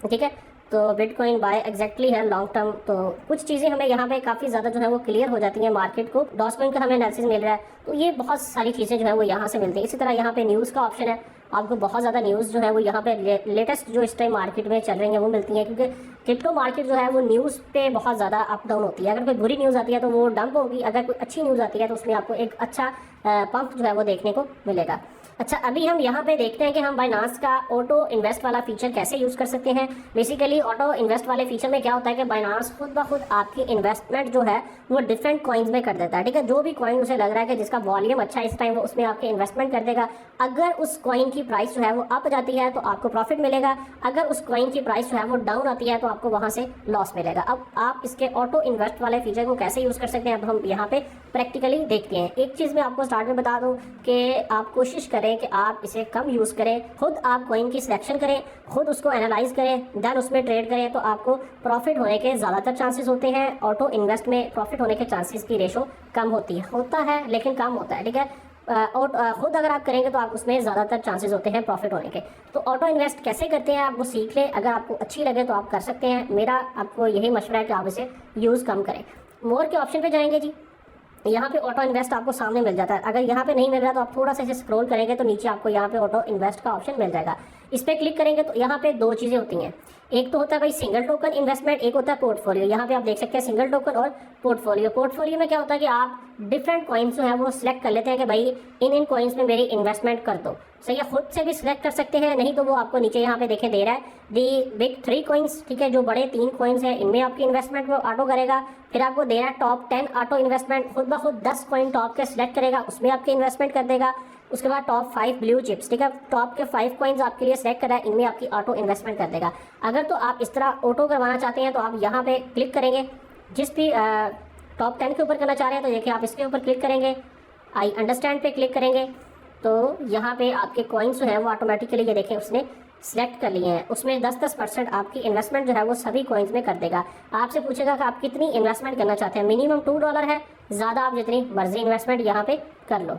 ठीक है, तो बिटकॉइन बाय एग्जैक्टली है लॉन्ग टर्म। तो कुछ चीज़ें हमें यहाँ पे काफ़ी ज़्यादा जो है वो क्लियर हो जाती हैं मार्केट को। डॉजकॉइन का हमें एनालिसिस मिल रहा है, तो ये बहुत सारी चीज़ें जो है वो यहाँ से मिलती है। इसी तरह यहाँ पे न्यूज़ का ऑप्शन है, आपको बहुत ज़्यादा न्यूज़ जो है वो यहाँ पे लेटेस्ट जो इस टाइम मार्केट में चल रही है वो मिलती है, क्योंकि क्रिप्टो मार्केट जो है वो न्यूज़ पे बहुत ज़्यादा अप डाउन होती है। अगर कोई बुरी न्यूज़ आती है तो वो डंप होगी, अगर कोई अच्छी न्यूज़ आती है तो उसमें आपको एक अच्छा पंप जो है वो देखने को मिलेगा। अच्छा, अभी हम यहाँ पे देखते हैं कि हम बाइनांस का ऑटो इन्वेस्ट वाला फीचर कैसे यूज़ कर सकते हैं। बेसिकली ऑटो इन्वेस्ट वाले फीचर में क्या होता है कि बाइनांस खुद ब खुद आपकी इन्वेस्टमेंट जो है वो डिफरेंट कॉइन्स में कर देता है, ठीक है। जो भी कॉइन उसे लग रहा है कि जिसका वॉल्यूम अच्छा है इस टाइम, वो उसमें आपके इन्वेस्टमेंट कर देगा। अगर उस कॉइन की प्राइस जो है वो अप जाती है तो आपको प्रॉफिट मिलेगा, अगर उस कॉइन की प्राइस जो है वो डाउन आती है तो आपको वहाँ से लॉस मिलेगा। अब आप इसके ऑटो इन्वेस्ट वाले फीचर को कैसे यूज़ कर सकते हैं, अब हम यहाँ पे प्रैक्टिकली देखते हैं। एक चीज़ मैं आपको स्टार्ट में बता दूँ कि आप कोशिश करें कि आप इसे कम यूज़ करें, खुद आप कॉइन की सिलेक्शन करें, खुद उसको एनालाइज करें, देन उसमें ट्रेड करें, तो आपको प्रॉफिट होने के ज़्यादातर चांसेस होते हैं। ऑटो इन्वेस्ट में प्रॉफिट होने के चांसेस की रेशो कम होती है, होता है लेकिन कम होता है, ठीक है। और खुद अगर आप करेंगे तो आप उसमें ज़्यादातर चांसेस होते हैं प्रॉफिट होने के। तो ऑटो इन्वेस्ट कैसे करते हैं आप वो सीख लें, अगर आपको अच्छी लगे तो आप कर सकते हैं। मेरा आपको यही मशवरा है कि आप इसे यूज़ कम करें। मोर के ऑप्शन पे जाएंगे जी, यहाँ पे ऑटो इन्वेस्ट आपको सामने मिल जाता है। अगर यहाँ पे नहीं मिल रहा तो आप थोड़ा सा इसे स्क्रॉल करेंगे तो नीचे आपको यहाँ पे ऑटो इन्वेस्ट का ऑप्शन मिल जाएगा। इस पर क्लिक करेंगे तो यहाँ पे दो चीज़ें होती हैं, एक तो होता है भाई सिंगल टोकन इन्वेस्टमेंट, एक होता है पोर्टफोलियो। यहाँ पे आप देख सकते हैं सिंगल टोकन और पोर्टफोलियो। पोर्टफोलियो में क्या होता है कि आप डिफरेंट कॉइन्स जो है वो सिलेक्ट कर लेते हैं कि भाई इन कॉइन्स में मेरी इन्वेस्टमेंट कर दो। सही है, खुद से भी सिलेक्ट कर सकते हैं, नहीं तो वो आपको नीचे यहाँ पे देखें दे रहा है दी बिग 3 कॉइन्स, ठीक है। जो बड़े 3 कॉइन्स हैं इनमें आपकी इन्वेस्टमेंट वो ऑटो करेगा। फिर आपको दे रहा है टॉप 10 ऑटो इन्वेस्टमेंट, खुद ब खुद 10 कॉइन टॉप के सिलेक्ट करेगा, उसमें आपकी इन्वेस्टमेंट कर देगा। उसके बाद टॉप 5 ब्लू चिप्स, ठीक है, टॉप के 5 कॉइन्स आपके लिए सेलेक्ट कर रहा है, इनमें आपकी ऑटो इन्वेस्टमेंट कर देगा। अगर तो आप इस तरह ऑटो करवाना चाहते हैं तो आप यहाँ पे क्लिक करेंगे, जिस भी टॉप 10 के ऊपर करना चाह रहे हैं तो देखिए आप इसके ऊपर क्लिक करेंगे, आई अंडरस्टैंड पे क्लिक करेंगे तो यहाँ पे आपके कॉइन्स जो है वो ऑटोमेटिकली ये देखें उसने सिलेक्ट कर लिए हैं। उसमें 10% आपकी इन्वेस्टमेंट जो है वो सभी कॉइन्स में कर देगा। आपसे पूछेगा कि आप कितनी इन्वेस्टमेंट करना चाहते हैं, मिनिमम $2 है, ज़्यादा आप जितनी मर्जी इन्वेस्टमेंट यहाँ पे कर लो,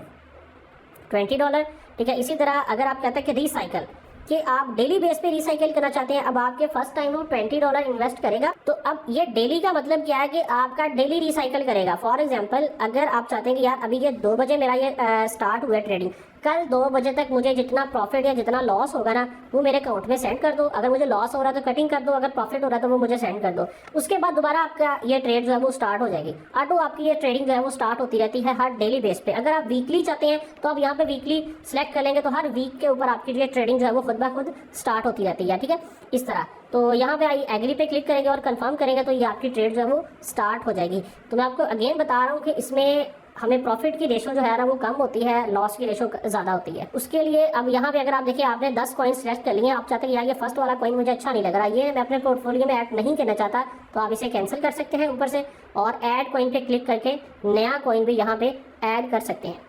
$20, ठीक है। इसी तरह अगर आप कहते हैं कि रिसाइकल, कि आप डेली बेस पे रिसाइकिल करना चाहते हैं, अब आपके फर्स्ट टाइम वो $20 इन्वेस्ट करेगा, तो अब ये डेली का मतलब क्या है कि आपका डेली रिसाइकिल करेगा। फॉर एग्जांपल अगर आप चाहते हैं कि यार अभी ये 2 बजे मेरा ये स्टार्ट हुआ ट्रेडिंग, कल 2 बजे तक मुझे जितना प्रॉफिट या जितना लॉस होगा ना वो मेरे अकाउंट में सेंड कर दो, अगर मुझे लॉस हो रहा है तो कटिंग कर दो, अगर प्रॉफिट हो रहा है तो वो मुझे सेंड कर दो। उसके बाद दोबारा आपका ये ट्रेड जो है वो स्टार्ट हो जाएगी। ऑटो आपकी ये ट्रेडिंग जो है वो स्टार्ट होती रहती है हर डेली बेस पे। अगर आप वीकली चाहते हैं तो आप यहाँ पे वीकली सेलेक्ट कर लेंगे, तो हर वीक के ऊपर आपकी ये ट्रेडिंग जो है वो खुद ब खुद स्टार्ट होती रहती है, ठीक है, इस तरह। तो यहाँ पे आई एग्री पे क्लिक करेंगे और कंफर्म करेंगे तो ये आपकी ट्रेड जो है वो स्टार्ट हो जाएगी। तो मैं आपको अगेन बता रहा हूँ कि इसमें हमें प्रॉफिट की रेशो जो है ना वो कम होती है, लॉस की रेशो ज़्यादा होती है। उसके लिए अब यहाँ पे अगर आप देखिए आपने 10 कॉइन सिलेक्ट कर लिए, आप चाहते हैं यार ये फर्स्ट वाला कॉइन मुझे अच्छा नहीं लग रहा, ये मैं अपने पोर्टफोलियो में ऐड नहीं करना चाहता, तो आप इसे कैंसिल कर सकते हैं ऊपर से और ऐड कॉइन पे क्लिक करके नया कॉइन भी यहाँ पे ऐड कर सकते हैं,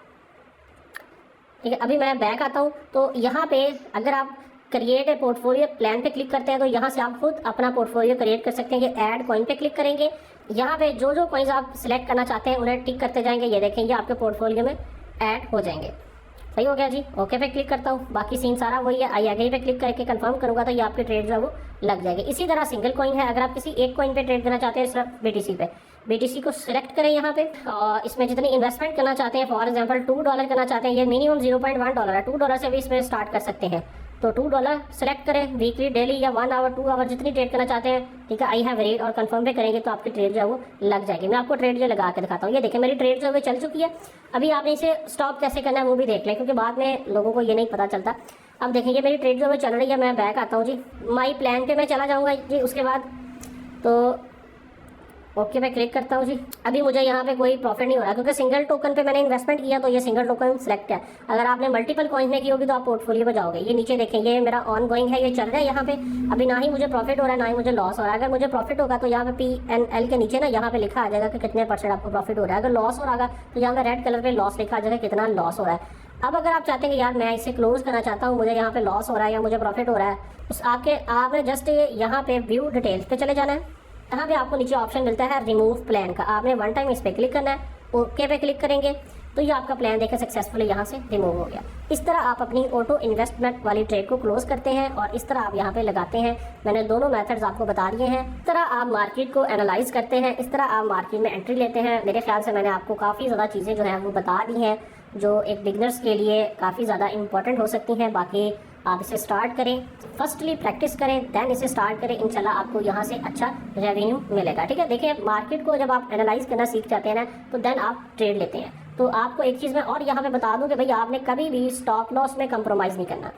ठीक है। अभी मैं बैक आता हूँ तो यहाँ पे अगर आप क्रिएट ए पोर्टफोलियो प्लान पे क्लिक करते हैं तो यहाँ से आप खुद अपना पोर्टफोलियो क्रिएट कर सकते हैं। ये ऐड कॉइन पे क्लिक करेंगे, यहाँ पे जो जो कॉइन्स आप सिलेक्ट करना चाहते हैं उन्हें टिक करते जाएंगे, ये देखेंगे आपके पोर्टफोलियो में ऐड हो जाएंगे। सही हो गया जी, ओके पे क्लिक करता हूँ, बाकी सीन सारा वही है। आई एग्री पे क्लिक करके कंफर्म करूँगा तो ये आपके ट्रेड जो है वो लग जाएगी। इसी तरह सिंगल कॉइन है, अगर आप किसी एक कॉइन पे ट्रेड करना चाहते हैं सिर्फ BTC पे, BTC को सिलेक्ट करें यहाँ पे और इसमें जितनी इन्वेस्टमेंट करना चाहते हैं, फॉर एग्जांपल $2 करना चाहते हैं, ये मिनिमम $0.1 है, $2 से भी इसमें स्टार्ट कर सकते हैं। तो $2 सेलेक्ट करें, वीकली, डेली या 1 आवर 2 आवर जितनी ट्रेड करना चाहते हैं, ठीक है। आई हैव रीड और कंफर्म पे करेंगे तो आपकी ट्रेड जो है वो लग जाएगी। मैं आपको ट्रेड जो लगा के दिखाता हूँ, ये देखिए मेरी ट्रेड जो है चल चुकी है। अभी आपने इसे स्टॉप कैसे करना है वो भी देख लें, क्योंकि बाद में लोगों को ये नहीं पता चलता। अब देखेंगे मेरी ट्रेड जो है चल रही है, मैं बैक आता हूँ जी, माई प्लान पे मैं चला जाऊँगा जी। उसके बाद तो ओके मैं क्लिक करता हूँ जी। अभी मुझे यहाँ पे कोई प्रॉफिट नहीं हो रहा क्योंकि सिंगल टोकन पे मैंने इन्वेस्टमेंट किया, तो ये सिंगल टोकन सेलेक्ट है। अगर आपने मल्टीपल कॉइन में की होगी तो आप पोर्टफोलियो पे जाओगे, ये नीचे देखें ये मेरा ऑन गोइंग है, ये चल रहा है यहाँ पे। अभी ना ही मुझे प्रॉफिट हो रहा है ना ही मुझे लॉस हो रहा है। अगर मुझे प्रॉफिट होगा तो यहाँ पे PNL के नीचे ना यहाँ पे लिखा आ जाएगा कि कितने % आपको प्रॉफिट हो रहा है। अगर लॉस हो रहा है तो यहाँ पे रेड कलर पे लॉस लिखा आ जाएगा कितना लॉस हो रहा है। अब अगर आप चाहते हैं कि यार मैं इसे क्लोज करना चाहता हूँ, मुझे यहाँ पे लॉस हो रहा है या मुझे प्रॉफिट हो रहा है, उस आपने जस्ट यहाँ पे व्यू डिटेल्स पे चले जाना है। यहाँ पे आपको नीचे ऑप्शन मिलता है रिमूव प्लान का, आपने 1 टाइम इस पर क्लिक करना है, ओके पे क्लिक करेंगे। तो ये आपका प्लान देखें सक्सेसफुली यहाँ से रिमूव हो गया। इस तरह आप अपनी ऑटो इन्वेस्टमेंट वाली ट्रेड को क्लोज करते हैं और इस तरह आप यहाँ पे लगाते हैं। मैंने दोनों मेथड्स आपको बता दिए हैं। इस तरह आप मार्केट को एनालाइज करते हैं, इस तरह आप मार्केट में एंट्री लेते हैं। मेरे ख्याल से मैंने आपको काफ़ी ज़्यादा चीज़ें जो हैं वो बता दी हैं जो एक बिगनर्स के लिए काफ़ी ज़्यादा इंपॉर्टेंट हो सकती हैं। बाकी आप इसे स्टार्ट करें, फर्स्टली प्रैक्टिस करें, देन इसे स्टार्ट करें, इंशाल्लाह आपको यहाँ से अच्छा रेवेन्यू मिलेगा। ठीक है, देखिए मार्केट को जब आप एनालाइज करना सीख जाते हैं ना तो देन आप ट्रेड लेते हैं। तो आपको एक चीज़ मैं और यहाँ पे बता दूँ कि भाई आपने कभी भी स्टॉप लॉस में कंप्रोमाइज़ नहीं करना।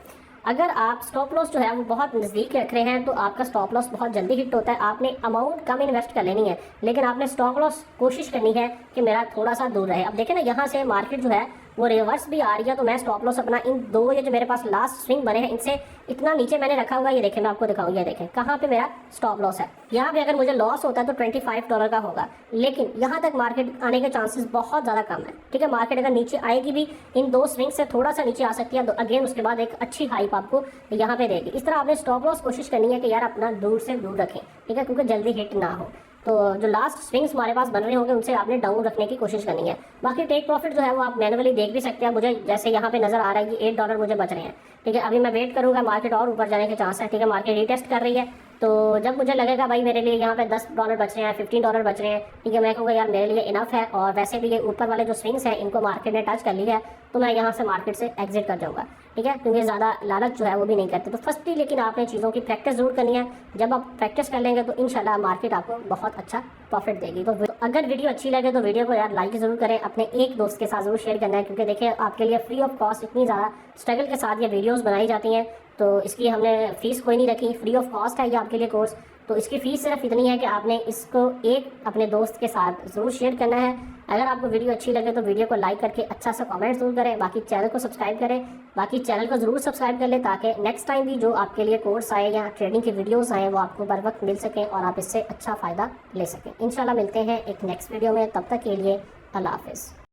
अगर आप स्टॉप लॉस जो है वो बहुत नज़दीक रख रहे हैं तो आपका स्टॉप लॉस बहुत जल्दी हिट होता है। आपने अमाउंट कम इन्वेस्ट कर लेनी है, लेकिन आपने स्टॉप लॉस कोशिश करनी है कि मेरा थोड़ा सा दूर रहे। अब देखें ना, यहाँ से मार्केट जो है वो रिवर्स भी आ रही है, तो मैं स्टॉप लॉस अपना इन दो ये जो मेरे पास लास्ट स्विंग बने हैं इनसे इतना नीचे मैंने रखा हुआ है। ये देखें, मैं आपको दिखाऊँ, ये देखें कहाँ पे मेरा स्टॉप लॉस है। यहाँ पे अगर मुझे लॉस होता है तो $25 का होगा, लेकिन यहाँ तक मार्केट आने के चांसेस बहुत ज़्यादा कम है। ठीक है, मार्केट अगर नीचे आएगी भी इन दो स्विंग से थोड़ा सा नीचे आ सकती है, तो अगेन उसके बाद एक अच्छी हाइप आपको यहाँ पे देगी। इस तरह आपने स्टॉप लॉस कोशिश करनी है कि यार अपना दूर से दूर रखें, ठीक है, क्योंकि जल्दी हिट ना हो। तो जो लास्ट स्विंग्स हमारे पास बन रहे होंगे उनसे आपने डाउन रखने की कोशिश करनी है। बाकी टेक प्रॉफिट जो है वो आप मैनुअली देख भी सकते हैं। मुझे जैसे यहाँ पे नजर आ रहा है कि $8 मुझे बच रहे हैं। ठीक है, अभी मैं वेट करूँगा, मार्केट और ऊपर जाने के चांस है। ठीक है, मार्केट रीटेस्ट कर रही है, तो जब मुझे लगेगा भाई मेरे लिए यहाँ पे $10 बच रहे हैं, $15 बच रहे हैं, ठीक है, मैं कहूँगा यार मेरे लिए इनफ है और वैसे भी ये ऊपर वाले जो स्विंग्स हैं इनको मार्केट ने टच कर लिया है, तो मैं यहाँ से मार्केट से एग्जिट कर जाऊँगा। ठीक है, क्योंकि ज़्यादा लालच जो है वो भी नहीं करते। तो फर्स्टली लेकिन आपने चीज़ों की प्रैक्टिस जरूर करनी है। जब आप प्रैक्टिस कर लेंगे तो इंशाल्लाह मार्केट आपको बहुत अच्छा प्रॉफिट देगी। तो अगर वीडियो अच्छी लगे तो वीडियो को यार लाइक ज़रूर करें, अपने एक दोस्त के साथ ज़रूर शेयर करना है, क्योंकि देखिए आपके लिए फ्री ऑफ कॉस्ट इतनी ज़्यादा स्ट्रगल के साथ ये वीडियोज़ बनाई जाती हैं, तो इसकी हमने फ़ीस कोई नहीं रखी, फ्री ऑफ कॉस्ट है ये आपके लिए कोर्स। तो इसकी फ़ीस सिर्फ इतनी है कि आपने इसको एक अपने दोस्त के साथ ज़रूर शेयर करना है। अगर आपको वीडियो अच्छी लगे तो वीडियो को लाइक करके अच्छा सा कमेंट ज़रूर करें। बाकी चैनल को सब्सक्राइब करें, बाकी चैनल को ज़रूर सब्सक्राइब कर लें ताकि नेक्स्ट टाइम भी जो आपके लिए कोर्स आए या ट्रेडिंग की वीडियोस आए वो आपको बर वक्त मिल सकें और आप इससे अच्छा फ़ायदा ले सकें। इंशाल्लाह मिलते हैं एक नेक्स्ट वीडियो में, तब तक के लिए अल्लाह हाफ़िज़।